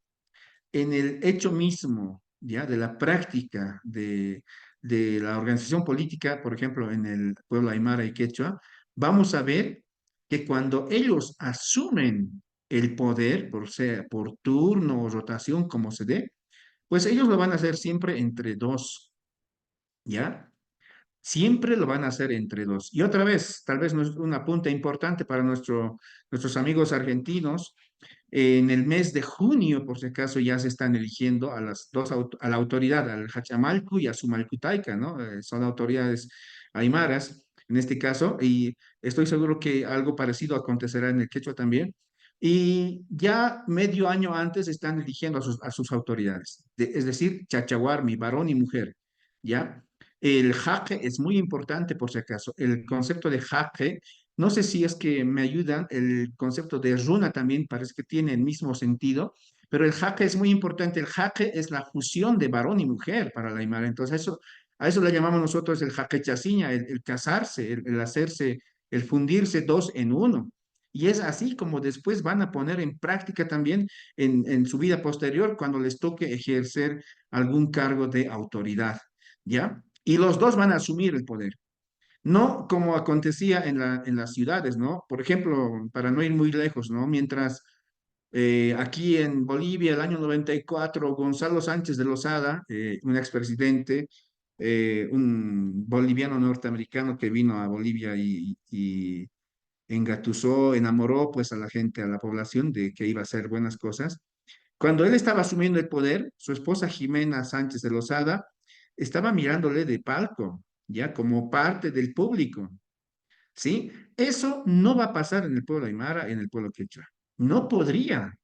el hecho mismo, ¿ya? De la práctica de la organización política, por ejemplo, en el pueblo aymara y quechua, vamos a ver que cuando ellos asumen el poder, por sea por turno o rotación, como se dé, pues ellos lo van a hacer siempre entre dos, ¿ya? Siempre lo van a hacer entre dos. Y otra vez, tal vez no es un apunte importante para nuestros amigos argentinos, en el mes de junio, por si acaso, ya se están eligiendo a las dos, a la autoridad, al Hachamalcu y a Sumalcutaica, ¿no? Son autoridades aymaras, en este caso, y estoy seguro que algo parecido acontecerá en el Quechua también. Y ya medio año antes están eligiendo a sus autoridades, es decir, Chachahuarmi, varón y mujer, ¿ya? El jaque es muy importante, por si acaso. El concepto de jaque, no sé si es que me ayudan, el concepto de runa también parece que tiene el mismo sentido, pero el jaque es muy importante. El jaque es la fusión de varón y mujer para la Aymara. Entonces, a eso le llamamos nosotros el jaque chaciña, el casarse, el hacerse, el fundirse dos en uno. Y es así como después van a poner en práctica también en su vida posterior cuando les toque ejercer algún cargo de autoridad, ¿ya? Y los dos van a asumir el poder. No como acontecía en las ciudades, ¿no? Por ejemplo, para no ir muy lejos, ¿no? Mientras aquí en Bolivia, el año 94, Gonzalo Sánchez de Lozada, un expresidente, un boliviano norteamericano que vino a Bolivia y engatusó, enamoró pues a la gente, a la población de que iba a hacer buenas cosas. Cuando él estaba asumiendo el poder, su esposa Jimena Sánchez de Lozada estaba mirándole de palco, ya como parte del público, ¿sí? Eso no va a pasar en el pueblo aymara, en el pueblo quechua. No podría,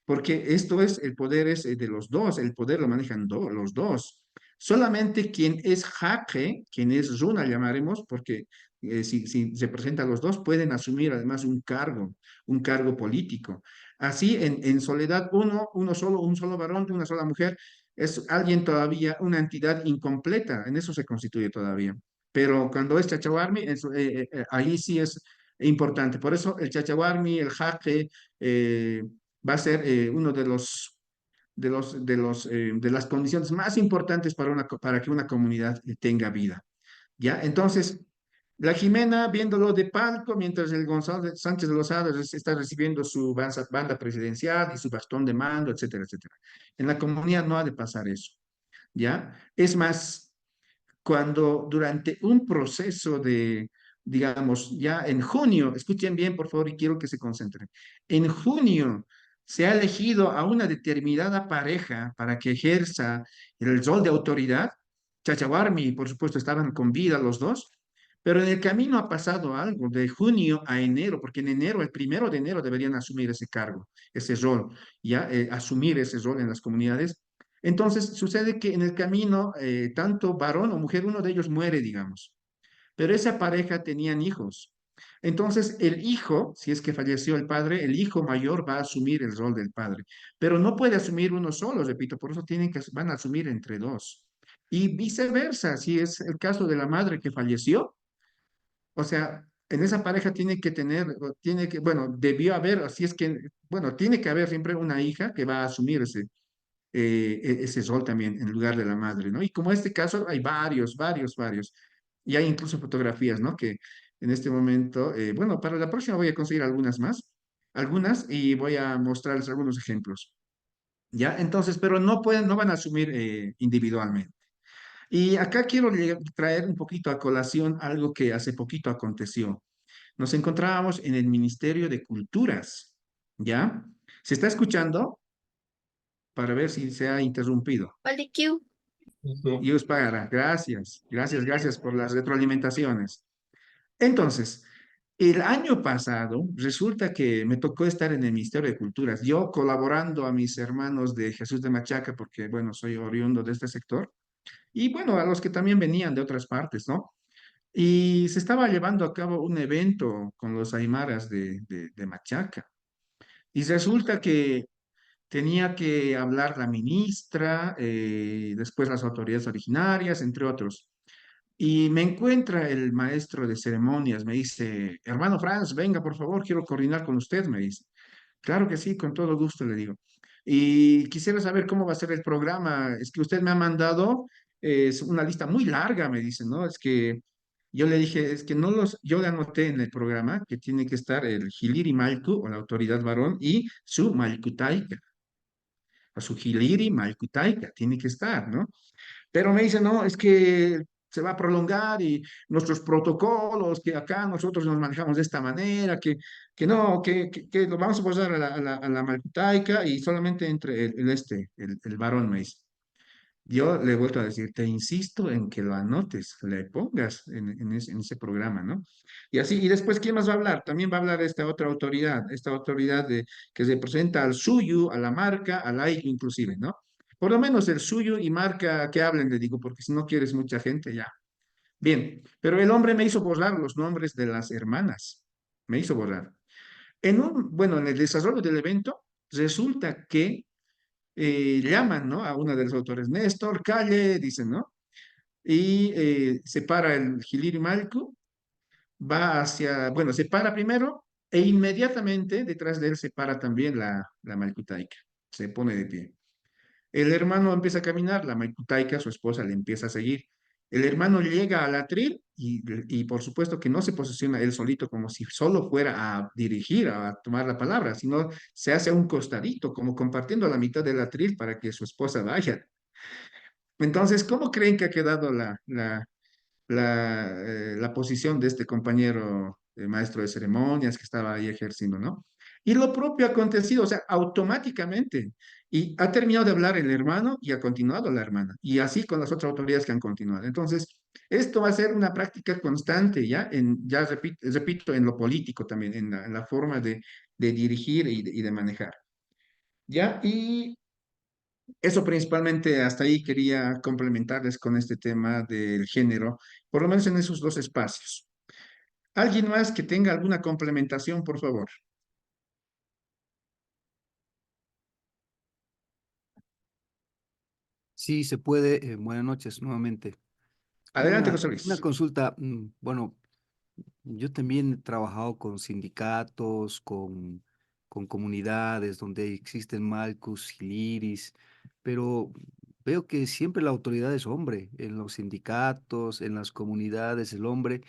porque esto es, el poder es de los dos, el poder lo manejan los dos. Solamente quien es jaque, quien es runa, llamaremos, porque si se presentan los dos, pueden asumir además un cargo político. Así, en soledad, uno solo, un solo varón, una sola mujer, es alguien todavía, una entidad incompleta, en eso se constituye todavía. Pero cuando es Chachahuarmi, ahí sí es importante. Por eso el Chachahuarmi, el jaque, va a ser uno de las condiciones más importantes para que una comunidad tenga vida. ¿Ya? Entonces, la Jimena viéndolo de palco, mientras el Gonzalo Sánchez de Lozada está recibiendo su banda presidencial y su bastón de mando, etcétera, etcétera. En la comunidad no ha de pasar eso. ¿Ya? Es más, cuando durante un proceso digamos, ya en junio, escuchen bien por favor y quiero que se concentren, en junio se ha elegido a una determinada pareja para que ejerza el rol de autoridad. Chachahuarmi, por supuesto, estaban con vida los dos, pero en el camino ha pasado algo de junio a enero, porque en enero, el 1 de enero, deberían asumir ese cargo, ese rol, ya asumir ese rol en las comunidades. Entonces sucede que en el camino, tanto varón o mujer, uno de ellos muere, digamos, pero esa pareja tenían hijos. Entonces el hijo, si es que falleció el padre, el hijo mayor va a asumir el rol del padre, pero no puede asumir uno solo, repito, por eso van a asumir entre dos. Y viceversa, si es el caso de la madre que falleció, o sea, en esa pareja tiene que tener, bueno, debió haber, así es que, bueno, tiene que haber siempre una hija que va a asumir ese rol también en lugar de la madre, ¿no? Y como este caso hay varios, varios, varios. Y hay incluso fotografías, ¿no? Que en este momento, bueno, para la próxima voy a conseguir algunas y voy a mostrarles algunos ejemplos. ¿Ya? Entonces, pero no van a asumir individualmente. Y acá quiero traer un poquito a colación algo que hace poquito aconteció. Nos encontrábamos en el Ministerio de Culturas, ¿ya? ¿Se está escuchando? Para ver si se ha interrumpido.
Q.
Dios pagará. Gracias, gracias, gracias por las retroalimentaciones. Entonces, el año pasado resulta que me tocó estar en el Ministerio de Culturas, yo colaborando a mis hermanos de Jesús de Machaca, porque, bueno, soy oriundo de este sector, y bueno, a los que también venían de otras partes, ¿no? Y se estaba llevando a cabo un evento con los aymaras de Machaca. Y resulta que tenía que hablar la ministra, después las autoridades originarias, entre otros. Y me encuentra el maestro de ceremonias, me dice, hermano Franz, venga, por favor, quiero coordinar con usted, me dice. Claro que sí, con todo gusto, le digo. Y quisiera saber cómo va a ser el programa. Es que usted me ha mandado es una lista muy larga, me dice, ¿no? Es que yo le dije, es que no los, yo le anoté en el programa que tiene que estar el Hiliri Malku o la autoridad varón y su Malkutaika, o su Hiliri Malkutaika, tiene que estar, ¿no? Pero me dice, no, es que se va a prolongar y nuestros protocolos, que acá nosotros nos manejamos de esta manera, que no, que lo vamos a pasar a la malcutaica y solamente entre el varón, me dice. Yo le he vuelto a decir, te insisto en que lo anotes, le pongas en ese programa, ¿no? Y así, y después, ¿quién más va a hablar? También va a hablar esta autoridad que representa al suyo, a la marca, al AIC inclusive, ¿no? Por lo menos el suyo y marca que hablen, le digo, porque si no quieres mucha gente, ya. Bien, pero el hombre me hizo borrar los nombres de las hermanas, me hizo borrar. Bueno, en el desarrollo del evento, resulta que llaman, ¿no? A una de los autores, Néstor, calle, dicen, ¿no? Y se para el Hiliri Malku, va hacia, bueno, se para primero e inmediatamente detrás de él se para también la Malkutaika, se pone de pie. El hermano empieza a caminar, la Malkutaika, su esposa, le empieza a seguir. El hermano llega al atril y por supuesto que no se posiciona él solito como si solo fuera a dirigir, a tomar la palabra, sino se hace a un costadito, como compartiendo la mitad del atril para que su esposa vaya. Entonces, ¿cómo creen que ha quedado la posición de este compañero maestro de ceremonias que estaba ahí ejerciendo, ¿no? Y lo propio ha acontecido, o sea, automáticamente. Y ha terminado de hablar el hermano y ha continuado la hermana. Y así con las otras autoridades que han continuado. Entonces, esto va a ser una práctica constante, ¿ya? Ya repito, en lo político también, en la forma de dirigir y de manejar. ¿Ya? Y eso principalmente hasta ahí quería complementarles con este tema del género, por lo menos en esos dos espacios. ¿Alguien más que tenga alguna complementación, por favor?
Sí, se puede. Buenas noches nuevamente.
Adelante, José
Una
Luis.
consulta. Bueno, yo también he trabajado con sindicatos, con comunidades donde existen Malcus, Iliris, pero veo que siempre la autoridad es hombre. En los sindicatos, en las comunidades, el hombre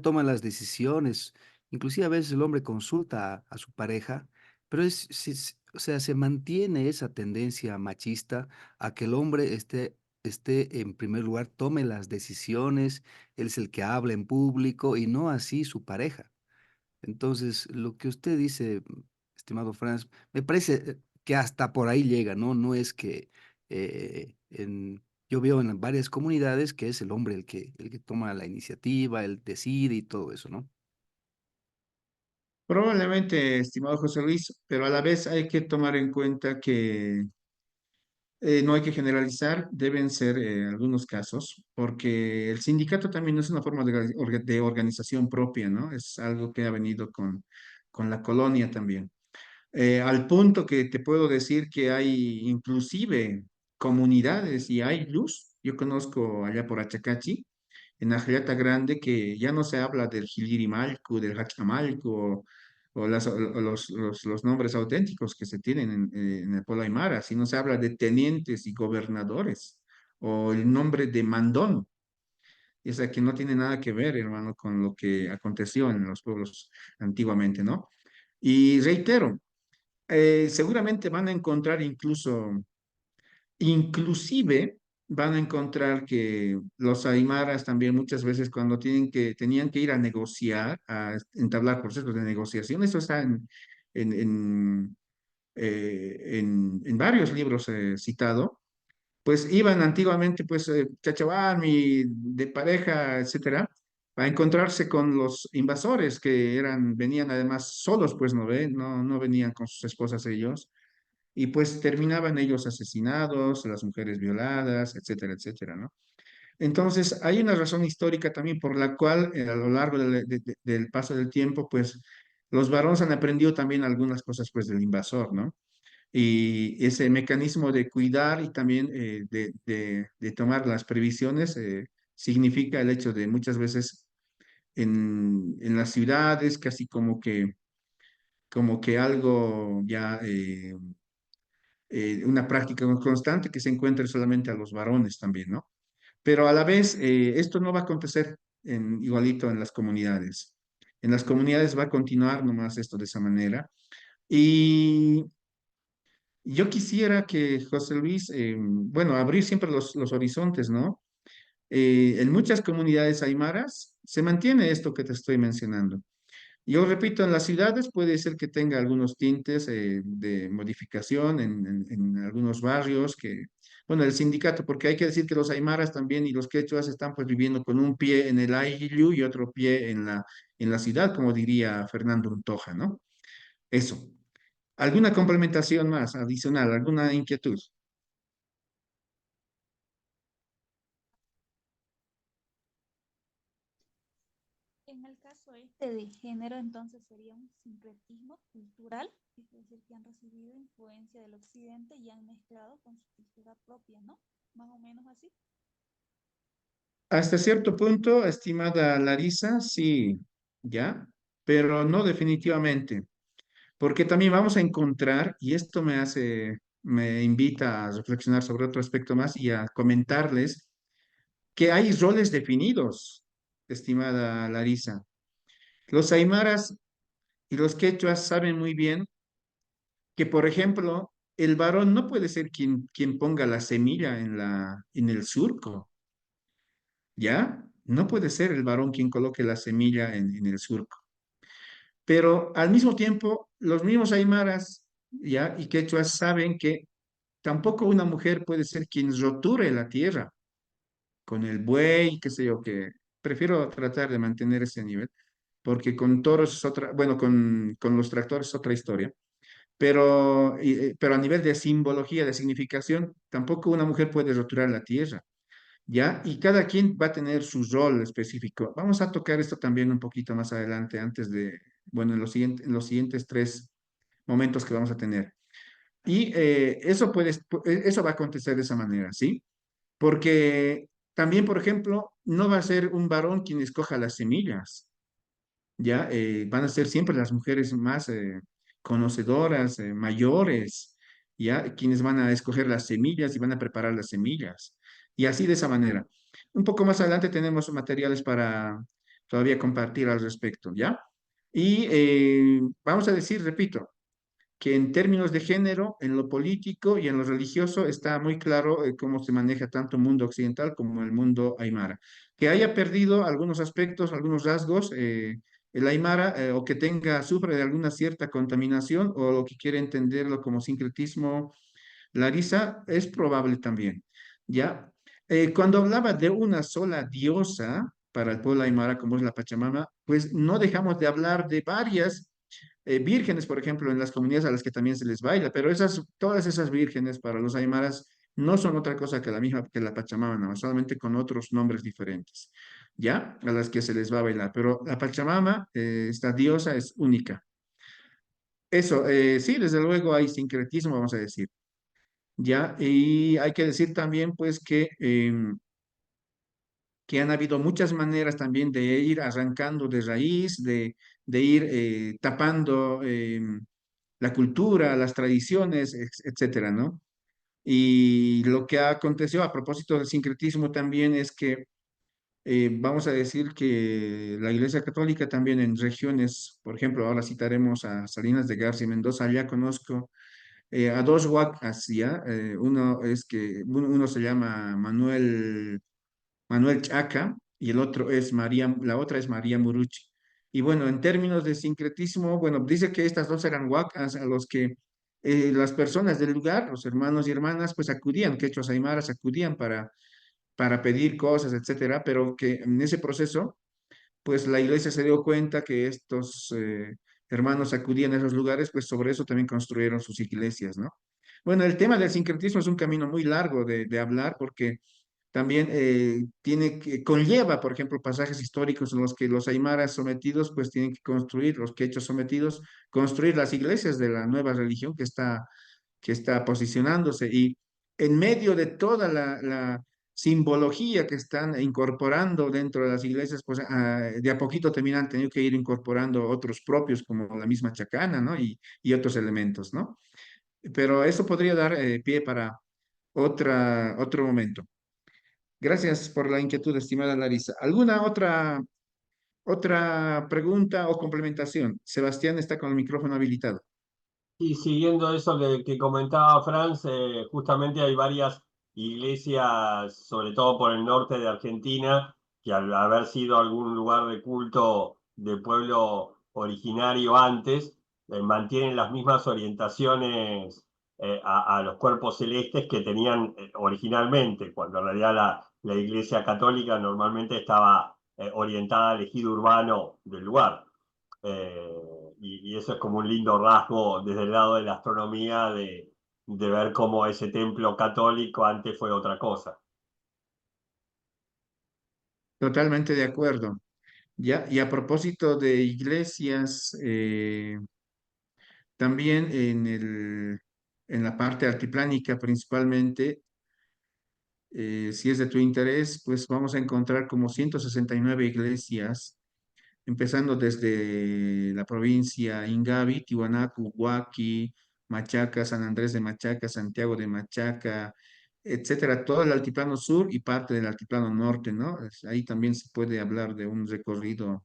toma las decisiones. Inclusive a veces el hombre consulta a su pareja, pero o sea, se mantiene esa tendencia machista a que el hombre esté en primer lugar, tome las decisiones, él es el que habla en público y no así su pareja. Entonces, lo que usted dice, estimado Franz, me parece que hasta por ahí llega, ¿no? No es que yo veo en varias comunidades que es el hombre el que toma la iniciativa, el decide y todo eso, ¿no?
Probablemente, estimado José Luis, pero a la vez hay que tomar en cuenta que no hay que generalizar, deben ser algunos casos, porque el sindicato también no es una forma de organización propia, ¿no? Es algo que ha venido con la colonia también. Al punto que te puedo decir que hay inclusive comunidades y hay luz. Yo conozco allá por Achacachi, en Ajayata Grande, que ya no se habla del Gilirimalcu, del Hachamalcu o los nombres auténticos que se tienen en el pueblo Aymara, sino se habla de tenientes y gobernadores o el nombre de Mandón. Y o sea, que no tiene nada que ver, hermano, con lo que aconteció en los pueblos antiguamente, ¿no? Y reitero, seguramente van a encontrar inclusive van a encontrar que los aymaras también muchas veces cuando tenían que ir a negociar, a entablar procesos de negociación, eso está en, en, en varios libros citado, pues iban antiguamente, pues, Chachabami, de pareja, etcétera, a encontrarse con los invasores que venían además solos, pues, ¿no ve? No venían con sus esposas ellos, y pues terminaban ellos asesinados, las mujeres violadas, etcétera, etcétera, ¿no? Entonces, hay una razón histórica también por la cual a lo largo del paso del tiempo, pues, los varones han aprendido también algunas cosas, pues, del invasor, ¿no? Y ese mecanismo de cuidar y también de tomar las previsiones significa el hecho de muchas veces en las ciudades, casi como que algo ya, una práctica constante que se encuentre solamente a los varones también, ¿no? Pero a la vez, esto no va a acontecer igualito en las comunidades. En las comunidades va a continuar nomás esto de esa manera. Y yo quisiera que José Luis, bueno, abrir siempre los horizontes, ¿no? En muchas comunidades aymaras se mantiene esto que te estoy mencionando. Yo repito, en las ciudades puede ser que tenga algunos tintes de modificación en algunos barrios que, bueno, el sindicato, porque hay que decir que los aymaras también y los quechuas están pues viviendo con un pie en el ayllu y otro pie en la ciudad, como diría Fernando Untoja, ¿no? Eso. ¿Alguna complementación más adicional, alguna inquietud?
En el caso este de género, entonces sería un sincretismo cultural, es decir, que han recibido influencia del occidente y han mezclado con su cultura propia, ¿no? Más o menos así.
Hasta cierto punto, estimada Larisa, sí, ya, pero no definitivamente, porque también vamos a encontrar, y esto me invita a reflexionar sobre otro aspecto más y a comentarles que hay roles definidos, estimada Larisa. Los aymaras y los quechuas saben muy bien que, por ejemplo, el varón no puede ser quien ponga la semilla en el surco. ¿Ya? No puede ser el varón quien coloque la semilla en el surco. Pero al mismo tiempo, los mismos aymaras, ¿ya? Y quechuas saben que tampoco una mujer puede ser quien roture la tierra con el buey, qué sé yo, que prefiero tratar de mantener ese nivel, porque con toros es otra, bueno, con los tractores es otra historia. Pero a nivel de simbología, de significación, tampoco una mujer puede roturar la tierra. ¿Ya? Y cada quien va a tener su rol específico. Vamos a tocar esto también un poquito más adelante, antes de, bueno, en los siguientes tres momentos que vamos a tener. Y eso va a acontecer de esa manera, ¿sí? Porque también, por ejemplo, no va a ser un varón quien escoja las semillas, ¿ya? Van a ser siempre las mujeres más conocedoras, mayores, ¿ya? Quienes van a escoger las semillas y van a preparar las semillas. Y así de esa manera. Un poco más adelante tenemos materiales para todavía compartir al respecto, ¿ya? Y vamos a decir, repito, que en términos de género, en lo político y en lo religioso está muy claro cómo se maneja tanto el mundo occidental como el mundo aymara. Que haya perdido algunos aspectos, algunos rasgos, el aymara, o que sufre de alguna cierta contaminación, o lo que quiere entenderlo como sincretismo, Larisa, es probable también, ¿ya? Cuando hablaba de una sola diosa para el pueblo aymara, como es la Pachamama, pues no dejamos de hablar de varias vírgenes, por ejemplo, en las comunidades a las que también se les baila, pero todas esas vírgenes para los aymaras no son otra cosa que la misma que la Pachamama, nada más, solamente con otros nombres diferentes, ¿ya? A las que se les va a bailar, pero la Pachamama, esta diosa, es única. Eso, sí, desde luego hay sincretismo, vamos a decir, ¿ya? Y hay que decir también, pues, que han habido muchas maneras también de ir arrancando de raíz, de ir tapando la cultura, las tradiciones, etcétera, ¿no? Y lo que aconteció a propósito del sincretismo también es que vamos a decir que la Iglesia Católica también en regiones, por ejemplo, ahora citaremos a Salinas de García y Mendoza, allá conozco a dos huacas, ¿ya? Uno se llama Manuel Chaca y la otra es María Muruchi. Y bueno, en términos de sincretismo, bueno, dice que estas dos eran huacas a los que las personas del lugar, los hermanos y hermanas, pues acudían, quechuas aymaras acudían para pedir cosas, etcétera, pero que en ese proceso, pues la iglesia se dio cuenta que estos hermanos acudían a esos lugares, pues sobre eso también construyeron sus iglesias, ¿no? Bueno, el tema del sincretismo es un camino muy largo de hablar porque también conlleva, por ejemplo, pasajes históricos en los que los aymaras sometidos pues tienen que construir, los quechos sometidos, construir las iglesias de la nueva religión que está posicionándose. Y en medio de toda simbología que están incorporando dentro de las iglesias, pues de a poquito también han tenido que ir incorporando otros propios, como la misma chacana, ¿no? Y otros elementos, ¿no? Pero eso podría dar pie para otro momento. Gracias por la inquietud, estimada Larisa. ¿Alguna otra pregunta o complementación? Sebastián está con el micrófono habilitado.
Y siguiendo eso que comentaba Franz, justamente hay varias iglesias, sobre todo por el norte de Argentina, que al haber sido algún lugar de culto del pueblo originario antes, mantienen las mismas orientaciones a los cuerpos celestes que tenían originalmente, cuando en realidad la iglesia católica normalmente estaba orientada al ejido urbano del lugar. Y eso es como un lindo rasgo desde el lado de la astronomía de ver cómo ese templo católico antes fue otra cosa.
Totalmente de acuerdo. Ya, y a propósito de iglesias, también en la parte altiplánica principalmente, si es de tu interés, pues vamos a encontrar como 169 iglesias, empezando desde la provincia Ingavi, Tiwanaku, Huaki, Machaca, San Andrés de Machaca, Santiago de Machaca, etcétera, todo el altiplano sur y parte del altiplano norte, ¿no? Ahí también se puede hablar de un recorrido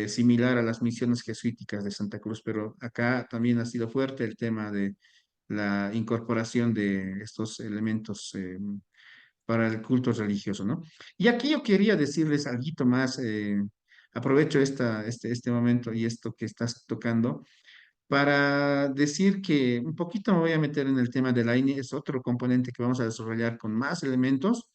similar a las misiones jesuíticas de Santa Cruz, pero acá también ha sido fuerte el tema de la incorporación de estos elementos para el culto religioso, ¿no? Y aquí yo quería decirles algo más, aprovecho este momento y esto que estás tocando, para decir que un poquito me voy a meter en el tema del AINE, es otro componente que vamos a desarrollar con más elementos,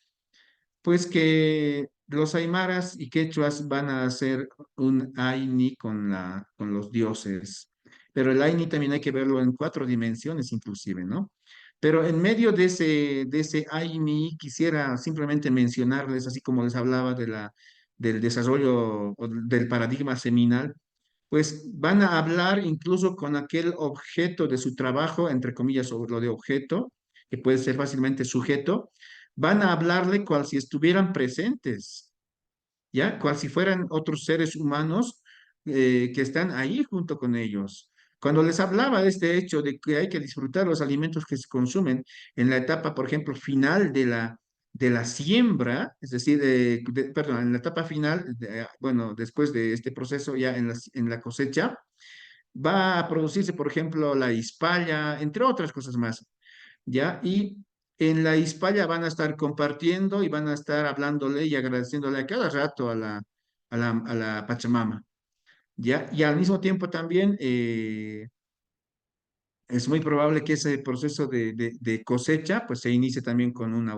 pues que los aymaras y quechuas van a hacer un AINI con los dioses, pero el AINI también hay que verlo en 4 dimensiones inclusive, ¿no? Pero en medio de ese AINI quisiera simplemente mencionarles, así como les hablaba del desarrollo o del paradigma seminal, pues van a hablar incluso con aquel objeto de su trabajo, entre comillas, o lo de objeto, que puede ser fácilmente sujeto, van a hablarle cual si estuvieran presentes, ¿ya? Cual si fueran otros seres humanos que están ahí junto con ellos. Cuando les hablaba de este hecho de que hay que disfrutar los alimentos que se consumen en la etapa, por ejemplo, final de la siembra, es decir, perdón, en la etapa final, bueno, después de este proceso ya en la cosecha, va a producirse, por ejemplo, la hispalla, entre otras cosas más, ¿ya? Y en la hispalla van a estar compartiendo y van a estar hablándole y agradeciéndole a cada rato a la Pachamama, ¿ya? Y al mismo tiempo también es muy probable que ese proceso de cosecha pues se inicie también con una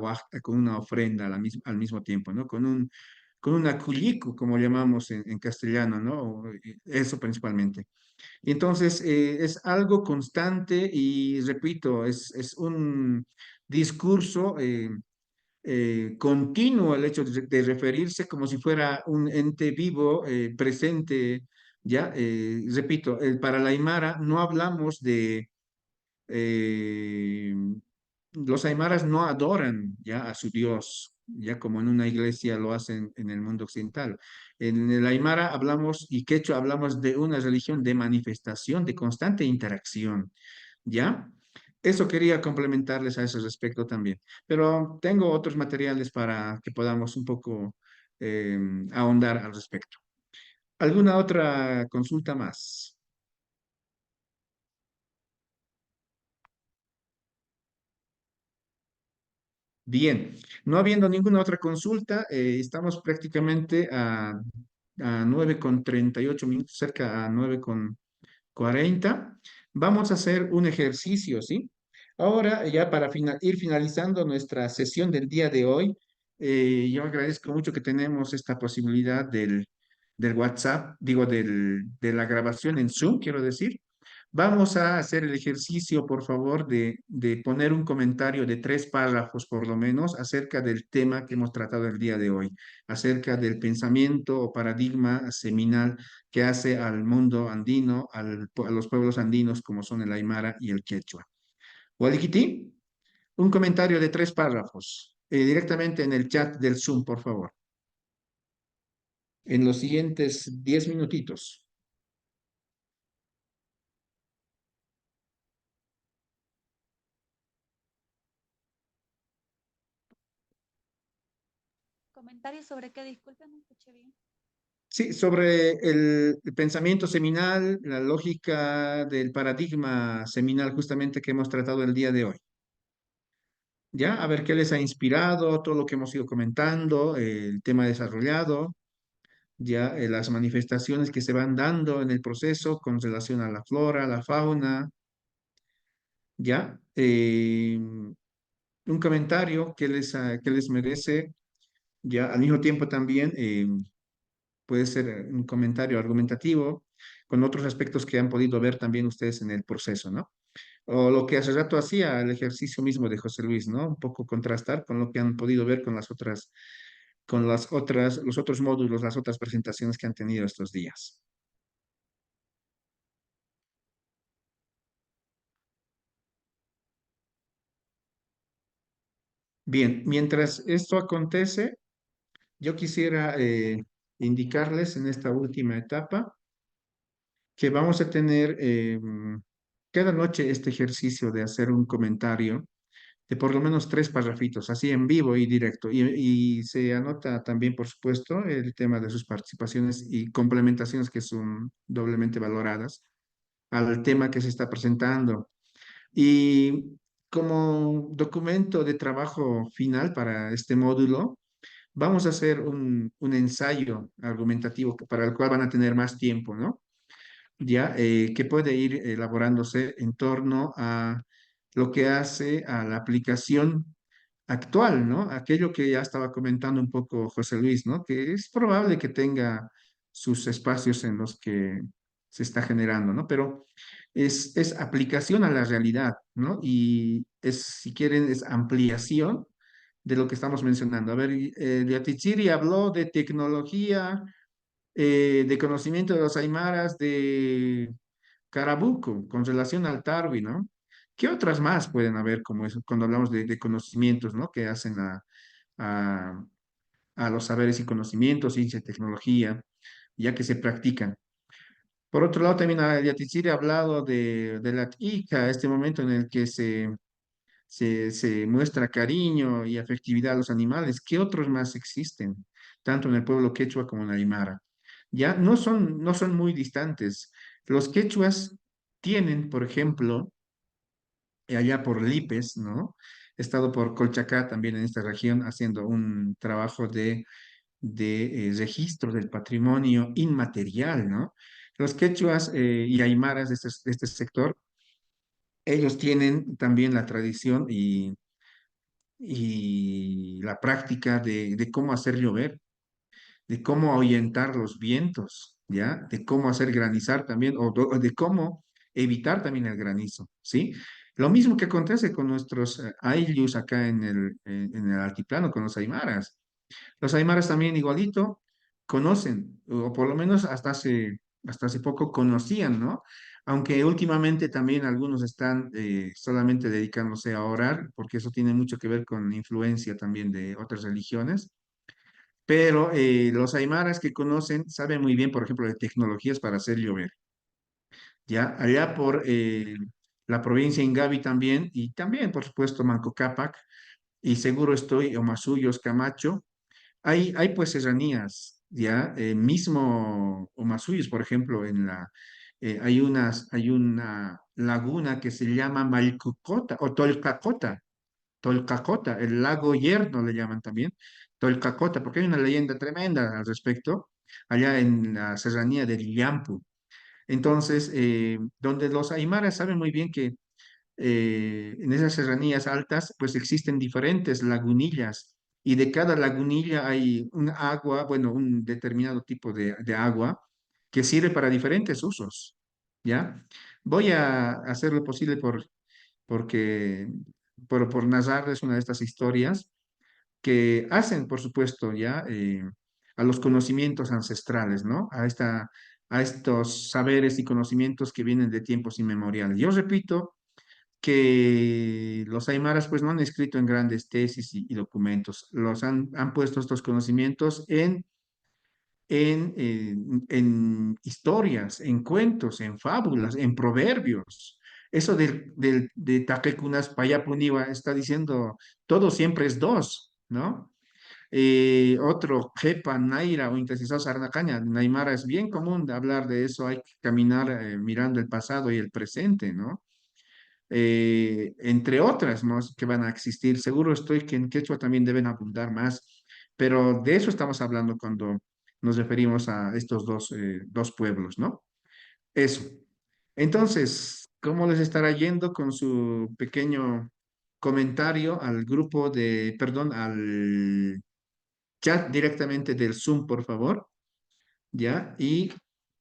ofrenda al mismo tiempo, ¿no? Con una cullico, como llamamos en castellano, ¿no? Eso principalmente. Y entonces es algo constante y repito, es un discurso continuo el hecho de referirse como si fuera un ente vivo, presente, ¿ya? Repito, para la Aymara no hablamos eh, los aymaras no adoran ya a su Dios, ya como en una iglesia lo hacen en el mundo occidental. En el aymara hablamos y quechua hablamos de una religión de manifestación, de constante interacción, ¿ya? Eso quería complementarles a ese respecto también. Pero tengo otros materiales para que podamos un poco ahondar al respecto. ¿Alguna otra consulta más? Bien, no habiendo ninguna otra consulta, estamos prácticamente a 9:38 minutos, cerca a 9:40. Vamos a hacer un ejercicio, ¿sí? Ahora, ya para ir finalizando nuestra sesión del día de hoy, yo agradezco mucho que tenemos esta posibilidad del WhatsApp, digo, de la grabación en Zoom, quiero decir. Vamos a hacer el ejercicio, por favor, de poner un comentario de 3 párrafos, por lo menos, acerca del tema que hemos tratado el día de hoy, acerca del pensamiento o paradigma seminal que hace al mundo andino, a los pueblos andinos como son el Aymara y el Quechua. Waliquiti, un comentario de 3 párrafos. directamente en el chat del Zoom, por favor. En los siguientes 10 minutitos.
¿Comentarios sobre qué? Disculpe, no escuché bien.
Sí, sobre el pensamiento seminal, la lógica del paradigma seminal justamente que hemos tratado el día de hoy. ¿Ya? A ver qué les ha inspirado, todo lo que hemos ido comentando, el tema desarrollado, ya las manifestaciones que se van dando en el proceso con relación a la flora, la fauna, ¿ya? Un comentario que les merece, ya al mismo tiempo también puede ser un comentario argumentativo con otros aspectos que han podido ver también ustedes en el proceso, ¿no? O lo que hace rato hacía el ejercicio mismo de José Luis, ¿no? Un poco contrastar con lo que han podido ver con los otros módulos, las otras presentaciones que han tenido estos días. Bien, mientras esto acontece, yo quisiera indicarles en esta última etapa que vamos a tener cada noche este ejercicio de hacer un comentario de por lo menos 3 parrafitos, así en vivo y directo. Y se anota también, por supuesto, el tema de sus participaciones y complementaciones que son doblemente valoradas al tema que se está presentando. Y como documento de trabajo final para este módulo, vamos a hacer un ensayo argumentativo para el cual van a tener más tiempo, ¿no? Ya, que puede ir elaborándose en torno a lo que hace a la aplicación actual, ¿no? Aquello que ya estaba comentando un poco José Luis, ¿no? Que es probable que tenga sus espacios en los que se está generando, ¿no? Pero es aplicación a la realidad, ¿no? Y es, si quieren, es ampliación de lo que estamos mencionando. A ver, Liatichiri habló de tecnología, de conocimiento de los aymaras de Carabuco con relación al Tarwi, ¿no? ¿Qué otras más pueden haber como eso, cuando hablamos de conocimientos, ¿no? Que hacen a, a los saberes y conocimientos, ciencia y tecnología, ya que se practican. Por otro lado, también Yatichiri ha hablado de la tica, este momento en el que se muestra cariño y afectividad a los animales. ¿Qué otros más existen, tanto en el pueblo quechua como en Aymara? Ya no son muy distantes. Los quechuas tienen, por ejemplo, allá por Lipes, ¿no? He estado por Colchacá también en esta región haciendo un trabajo de registro del patrimonio inmaterial, ¿no? Los quechuas y aymaras de este sector, ellos tienen también la tradición y la práctica de cómo hacer llover, de cómo ahuyentar los vientos, ¿ya? De cómo hacer granizar también, o de cómo evitar también el granizo, ¿sí? Lo mismo que acontece con nuestros ayllus acá en el altiplano, con los aymaras. Los aymaras también igualito conocen, o por lo menos hasta hace poco conocían, ¿no? Aunque últimamente también algunos están solamente dedicándose a orar, porque eso tiene mucho que ver con influencia también de otras religiones. Pero los aymaras que conocen saben muy bien, por ejemplo, de tecnologías para hacer llover. Ya, allá por la provincia Ingavi también, y también, por supuesto, Manco Cápac, y seguro estoy, Omasuyos, Camacho, hay pues serranías, ya, mismo Omasuyos, por ejemplo, hay una laguna que se llama Malcucota o Tolcacota, el lago Yerno le llaman también, Tolcacota, porque hay una leyenda tremenda al respecto, allá en la serranía de Lillampu. Entonces, donde los aymaras saben muy bien que en esas serranías altas, pues existen diferentes lagunillas y de cada lagunilla hay un agua, bueno, un determinado tipo de agua que sirve para diferentes usos, ¿ya? Voy a hacer lo posible porque, por narrarles una de estas historias que hacen, por supuesto, ya a los conocimientos ancestrales, ¿no? A estos saberes y conocimientos que vienen de tiempos inmemoriales. Yo repito, que los aymaras pues no han escrito en grandes tesis y documentos, han puesto estos conocimientos en historias, en cuentos, en fábulas, en proverbios. Eso de Takekunas Payapuniwa está diciendo, todo siempre es dos, ¿no? Otro, Jepa, Naira o Intesizado Sarnacaña, Naimara, es bien común de hablar de eso, hay que caminar mirando el pasado y el presente, ¿no? Entre otras, ¿no? Que van a existir. Seguro estoy que en quechua también deben abundar más, pero de eso estamos hablando cuando nos referimos a estos dos pueblos, ¿no? Eso. Entonces, ¿cómo les estará yendo con su pequeño comentario al grupo perdón, al chat directamente del Zoom, por favor? ¿Ya? Y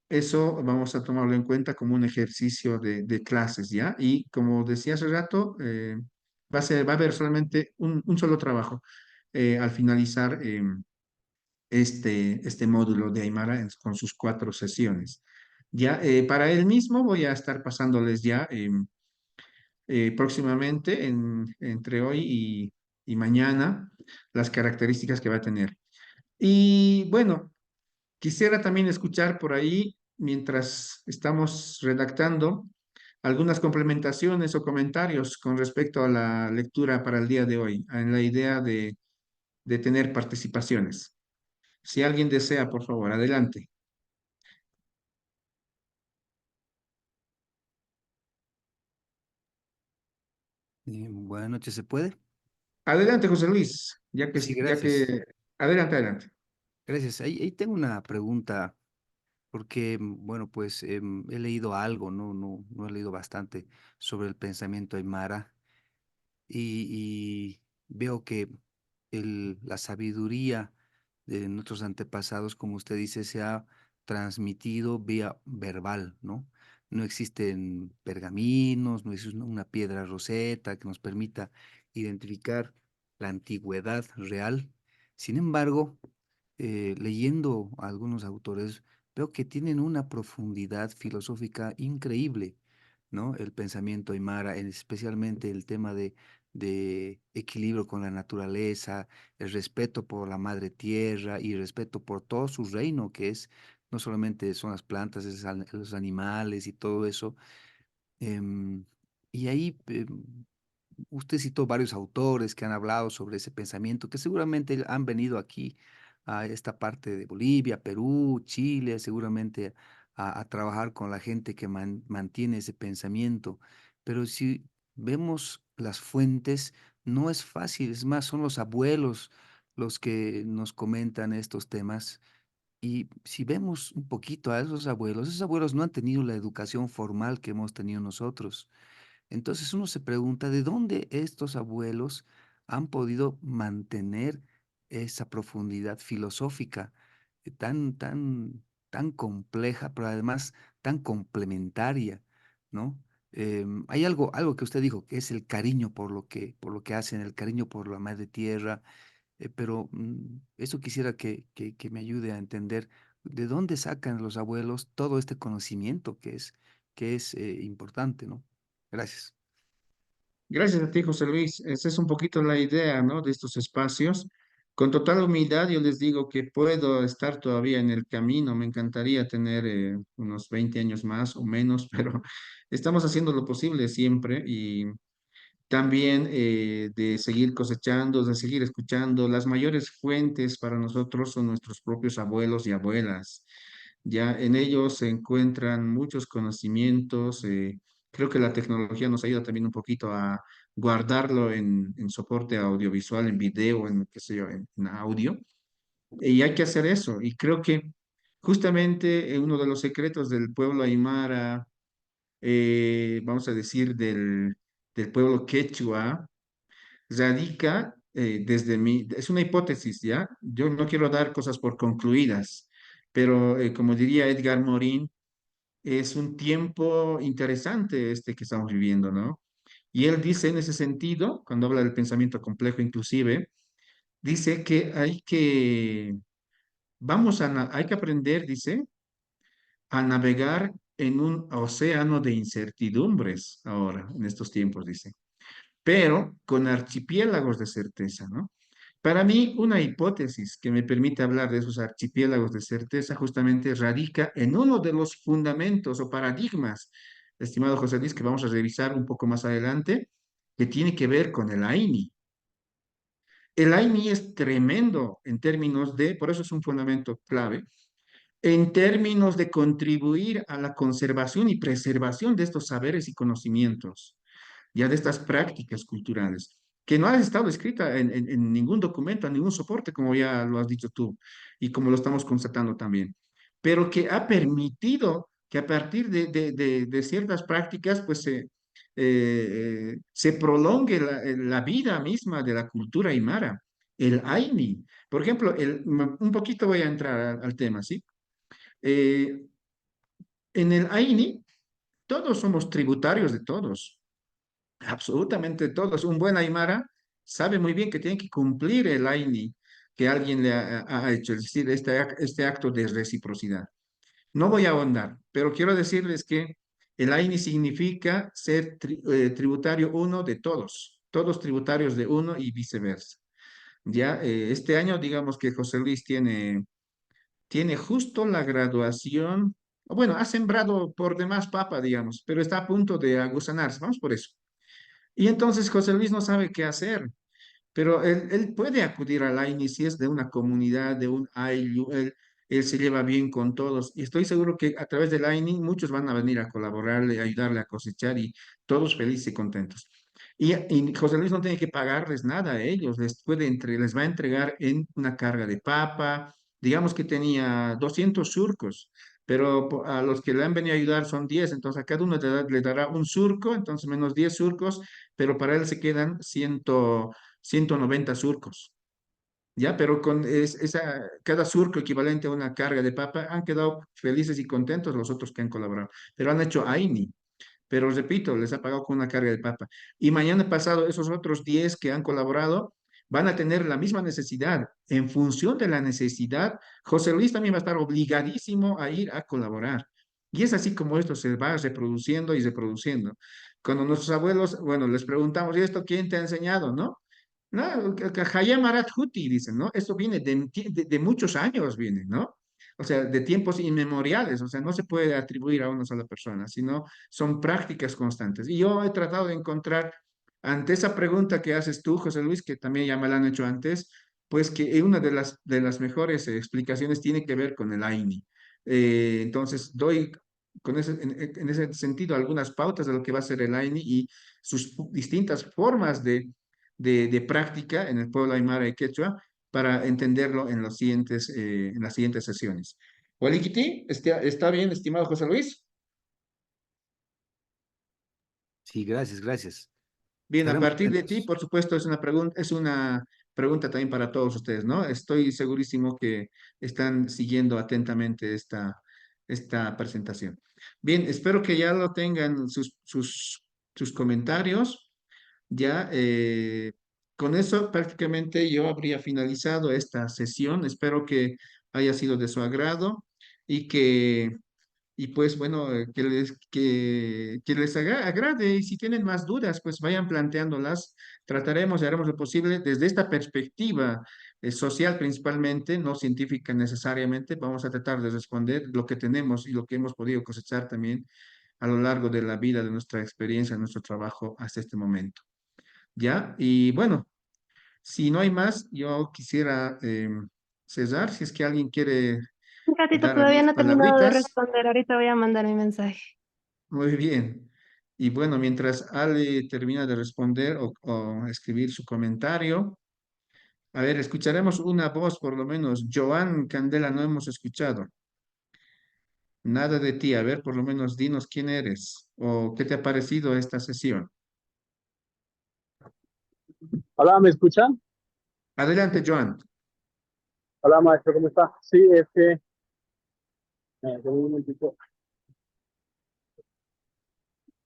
eso vamos a tomarlo en cuenta como un ejercicio de clases, ¿ya? Y como decía hace rato, va a haber solamente un solo trabajo al finalizar este módulo de Aymara con sus 4 sesiones. Ya, para él mismo voy a estar pasándoles ya próximamente, entre hoy y mañana, las características que va a tener. Y bueno, quisiera también escuchar por ahí, mientras estamos redactando, algunas complementaciones o comentarios con respecto a la lectura para el día de hoy, en la idea de tener participaciones. Si alguien desea, por favor, adelante.
Buenas noches, ¿se puede?
Adelante, José Luis,
Sí, gracias.
adelante, adelante.
Gracias. Ahí tengo una pregunta, porque, bueno, pues he leído algo, no he leído bastante sobre el pensamiento aymara y veo que la sabiduría de nuestros antepasados, como usted dice, se ha transmitido vía verbal, ¿no? No existen pergaminos, no existe una piedra roseta que nos permita identificar la antigüedad real. Sin embargo, leyendo a algunos autores, veo que tienen una profundidad filosófica increíble, ¿no? El pensamiento aymara, especialmente el tema de equilibrio con la naturaleza, el respeto por la madre tierra y el respeto por todo su reino, que es no solamente son las plantas, es los animales y todo eso. Em, y ahí usted citó varios autores que han hablado sobre ese pensamiento, que seguramente han venido aquí a esta parte de Bolivia, Perú, Chile, seguramente a trabajar con la gente que mantiene ese pensamiento. Pero si vemos las fuentes, no es fácil, es más, son los abuelos los que nos comentan estos temas. Y si vemos un poquito a esos abuelos no han tenido la educación formal que hemos tenido nosotros. Entonces uno se pregunta de dónde estos abuelos han podido mantener esa profundidad filosófica tan compleja, pero además tan complementaria, ¿no? Hay algo que usted dijo, que es el cariño por lo que hacen, el cariño por la madre tierra, pero eso quisiera que me ayude a entender de dónde sacan los abuelos todo este conocimiento que es importante, ¿no? Gracias.
Gracias a ti, José Luis. Esa es un poquito la idea, ¿no? De estos espacios. Con total humildad, yo les digo que puedo estar todavía en el camino. Me encantaría tener unos 20 años más o menos, pero estamos haciendo lo posible siempre y también de seguir cosechando, de seguir escuchando. Las mayores fuentes para nosotros son nuestros propios abuelos y abuelas. Ya en ellos se encuentran muchos conocimientos. Creo que la tecnología nos ayuda también un poquito a guardarlo en soporte audiovisual, en video, en qué sé yo, en audio. Y hay que hacer eso. Y creo que justamente uno de los secretos del pueblo aymara, vamos a decir, del pueblo quechua, radica desde mi, es una hipótesis, ¿ya? Yo no quiero dar cosas por concluidas, pero como diría Edgar Morin, es un tiempo interesante este que estamos viviendo, ¿no? Y él dice en ese sentido, cuando habla del pensamiento complejo inclusive, dice que hay que aprender, dice, a navegar en un océano de incertidumbres ahora, en estos tiempos, dice, pero con archipiélagos de certeza, ¿no? Para mí, una hipótesis que me permite hablar de esos archipiélagos de certeza justamente radica en uno de los fundamentos o paradigmas, estimado José Luis, que vamos a revisar un poco más adelante, que tiene que ver con el AINI. El AINI es tremendo en términos de, por eso es un fundamento clave, en términos de contribuir a la conservación y preservación de estos saberes y conocimientos, ya de estas prácticas culturales, que no ha estado escrita en ningún documento, en ningún soporte, como ya lo has dicho tú, y como lo estamos constatando también, pero que ha permitido que a partir de ciertas prácticas, pues se prolongue la vida misma de la cultura aymara, el AINI. Por ejemplo, un poquito voy a entrar al tema, ¿sí? Eh, en el AINI, todos somos tributarios de todos, absolutamente todos. Un buen aymara sabe muy bien que tiene que cumplir el AINI que alguien le ha hecho, es decir, este acto de reciprocidad. No voy a ahondar, pero quiero decirles que el AINI significa ser tributario uno de todos, todos tributarios de uno y viceversa. Ya, este año, digamos que José Luis tiene justo la graduación, o bueno, ha sembrado por demás papa, digamos, pero está a punto de aguzanarse, vamos por eso. Y entonces José Luis no sabe qué hacer, pero él puede acudir al AINI si es de una comunidad, de un AILU, él se lleva bien con todos. Y estoy seguro que a través del AINI muchos van a venir a colaborarle, a ayudarle a cosechar y todos felices y contentos. Y José Luis no tiene que pagarles nada a ellos, les va a entregar en una carga de papa, digamos que tenía 200 surcos, pero a los que le han venido a ayudar son 10, entonces a cada uno le dará un surco, entonces menos 10 surcos, pero para él se quedan 190 surcos. ¿Ya? Pero con cada surco equivalente a una carga de papa, han quedado felices y contentos los otros que han colaborado, pero han hecho AINI. Pero repito, les ha pagado con una carga de papa. Y mañana pasado, esos otros 10 que han colaborado van a tener la misma necesidad. En función de la necesidad, José Luis también va a estar obligadísimo a ir a colaborar. Y es así como esto se va reproduciendo y reproduciendo. Cuando nuestros abuelos, bueno, les preguntamos, ¿y esto quién te ha enseñado, no? No, Hayam Arat Huti, dicen, ¿no? Esto viene de muchos años, viene, ¿no? O sea, de tiempos inmemoriales, o sea, no se puede atribuir a una sola persona, sino son prácticas constantes. Y yo he tratado de encontrar, ante esa pregunta que haces tú, José Luis, que también ya me la han hecho antes, pues que una de las mejores explicaciones tiene que ver con el AINI. Entonces, doy en ese sentido algunas pautas de lo que va a ser el AINI y sus distintas formas de práctica en el pueblo aymara y quechua para entenderlo en las siguientes sesiones. Olikiti, ¿está bien, estimado José Luis?
Sí, gracias, gracias.
Bien, a
Estaremos
partir de ti,
atentos.
por supuesto, es una pregunta también para todos ustedes, ¿no? Estoy segurísimo que están siguiendo atentamente esta presentación. Bien, espero que ya lo tengan sus comentarios. Ya, con eso prácticamente yo habría finalizado esta sesión. Espero que haya sido de su agrado y y pues bueno, que les agrade y si tienen más dudas, pues vayan planteándolas. Trataremos y haremos lo posible desde esta perspectiva social principalmente, no científica necesariamente. Vamos a tratar de responder lo que tenemos y lo que hemos podido cosechar también a lo largo de la vida, de nuestra experiencia, de nuestro trabajo hasta este momento. ¿Ya? Y bueno, si no hay más, yo quisiera cerrar, si es que alguien quiere
Un ratito,
dar
todavía
algunas
no he terminado de
palabritas.
responder. Ahorita voy a mandar mi mensaje.
Muy bien. Y bueno, mientras Ale termina de responder o escribir su comentario, a ver, escucharemos una voz por lo menos. Joan Candela, no hemos escuchado nada de ti. A ver, por lo menos dinos quién eres o qué te ha parecido esta sesión.
Hola, ¿me escuchan?
Adelante, Joan.
Hola, maestro, ¿cómo está? Sí, es que, un momentito.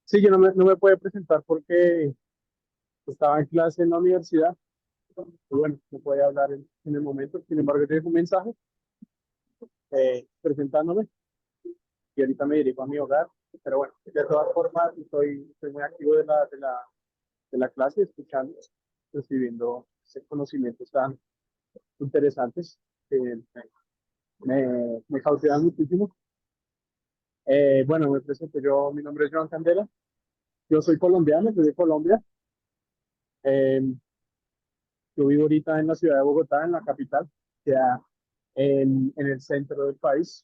Sí, yo no me puedo presentar porque estaba en clase en la universidad. Y bueno, no podía hablar en el momento. Sin embargo, tengo un mensaje presentándome. y ahorita me dirijo a mi hogar. Pero bueno, de todas formas, estoy muy activo de la clase, escuchando, recibiendo conocimientos tan interesantes que me cautivan muchísimo. Bueno, me presento yo, mi nombre es Joan Candela, yo soy colombiano, soy de Colombia. Eh, yo vivo ahorita en la ciudad de Bogotá, en la capital, ya en el centro del país,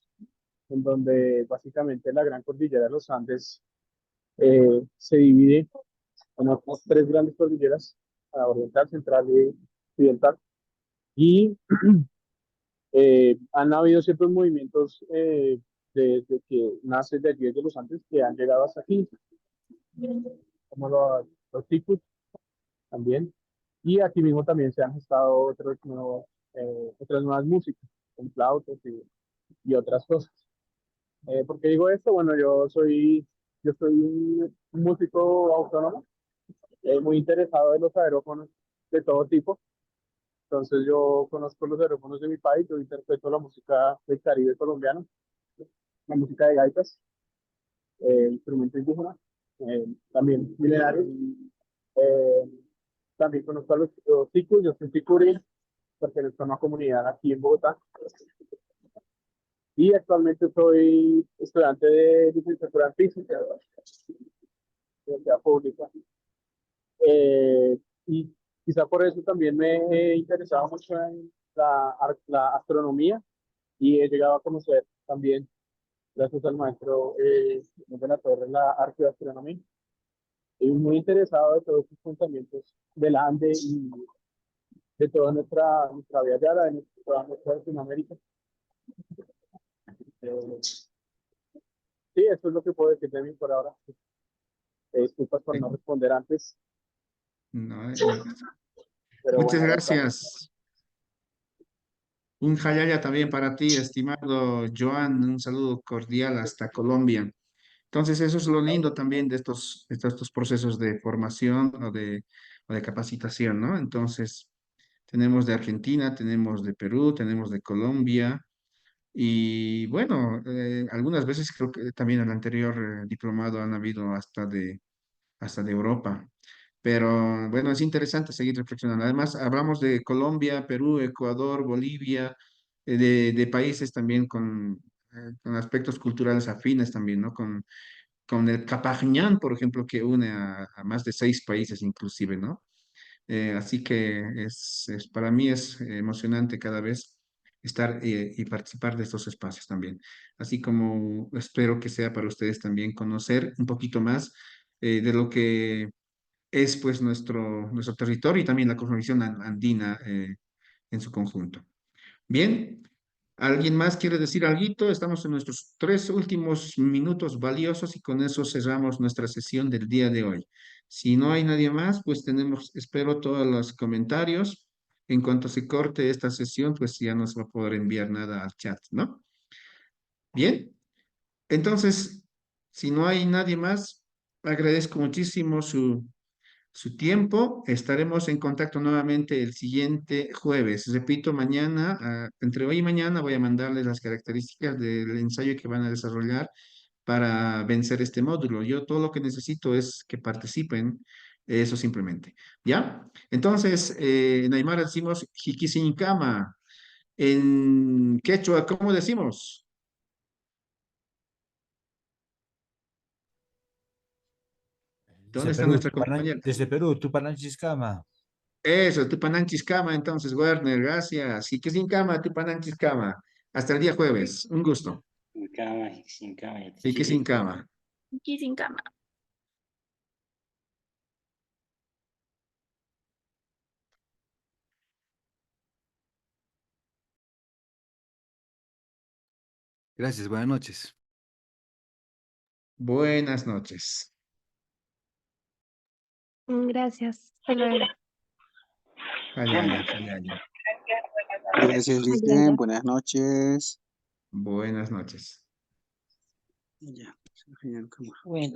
en donde básicamente la gran cordillera de los Andes se divide en otras tres grandes cordilleras, oriental, central y occidental. Y han habido ciertos movimientos desde que nace de allí de los Andes que han llegado hasta aquí, como los ticus también. Y aquí mismo también se han gestado otras nuevas músicas, con flautas y otras cosas. ¿Por qué digo esto? Bueno, yo soy un músico autónomo, muy interesado en los aerófonos de todo tipo. Entonces yo conozco los aerófonos de mi país, yo interpreto la música del Caribe colombiano, la música de gaitas, instrumento indígena, también milenario. También conozco a los ticus, yo soy ticuri, pertenezco a una comunidad aquí en Bogotá. Y actualmente soy estudiante de licenciatura en física, universidad pública. Y quizá por eso también me he interesado mucho en la astronomía y he llegado a conocer también, gracias al maestro de la Torre, la arqueoastronomía. Y muy interesado de todos estos pensamientos del Ande y de toda nuestra Via Yala, de toda nuestra Latinoamérica. Sí, eso es lo que puedo decir de mí por ahora. Disculpas por no responder antes.
No,
Pero
muchas
bueno,
gracias. Un jalaya también para ti, estimado Joan. Un saludo cordial hasta Colombia. Entonces, eso es lo lindo también de estos procesos de formación o de capacitación, ¿no? Entonces, tenemos de Argentina, tenemos de Perú, tenemos de Colombia. Y bueno, algunas veces creo que también en el anterior diplomado han habido hasta de Europa. Pero bueno, es interesante seguir reflexionando. Además, hablamos de Colombia, Perú, Ecuador, Bolivia, de países también con aspectos culturales afines también, ¿no? Con el Capañán, por ejemplo, que une a más de 6 países inclusive, ¿no? Así que para mí es emocionante cada vez estar y participar de estos espacios también. Así como espero que sea para ustedes también conocer un poquito más de lo que es pues nuestro territorio y también la cosmovisión andina en su conjunto. Bien, ¿alguien más quiere decir algo? Estamos en nuestros 3 últimos minutos valiosos y con eso cerramos nuestra sesión del día de hoy. Si no hay nadie más, pues espero todos los comentarios. En cuanto se corte esta sesión, pues ya no se va a poder enviar nada al chat, ¿no? Bien, entonces, si no hay nadie más, agradezco muchísimo su tiempo. Estaremos en contacto nuevamente el siguiente jueves. Repito, mañana, entre hoy y mañana, voy a mandarles las características del ensayo que van a desarrollar para vencer este módulo. Yo todo lo que necesito es que participen, eso simplemente. ¿Ya? Entonces, en Aymara decimos Jikisinkama. En quechua, ¿cómo decimos? ¿Dónde está nuestra compañera?
Desde Perú, Tupananchiscama.
Eso, Tupananchis-Cama, entonces, Werner, gracias. Y que sin cama, Tupananchis-Cama. Hasta el día jueves. Un gusto.
Sin cama,
Y que sin cama.
Aquí sin cama.
Gracias, buenas noches.
Buenas noches.
Gracias. Hasta luego.
Jalaya, jalaya.
Gracias, Lisden. Buenas noches.
Buenas noches.
Ya. Bueno.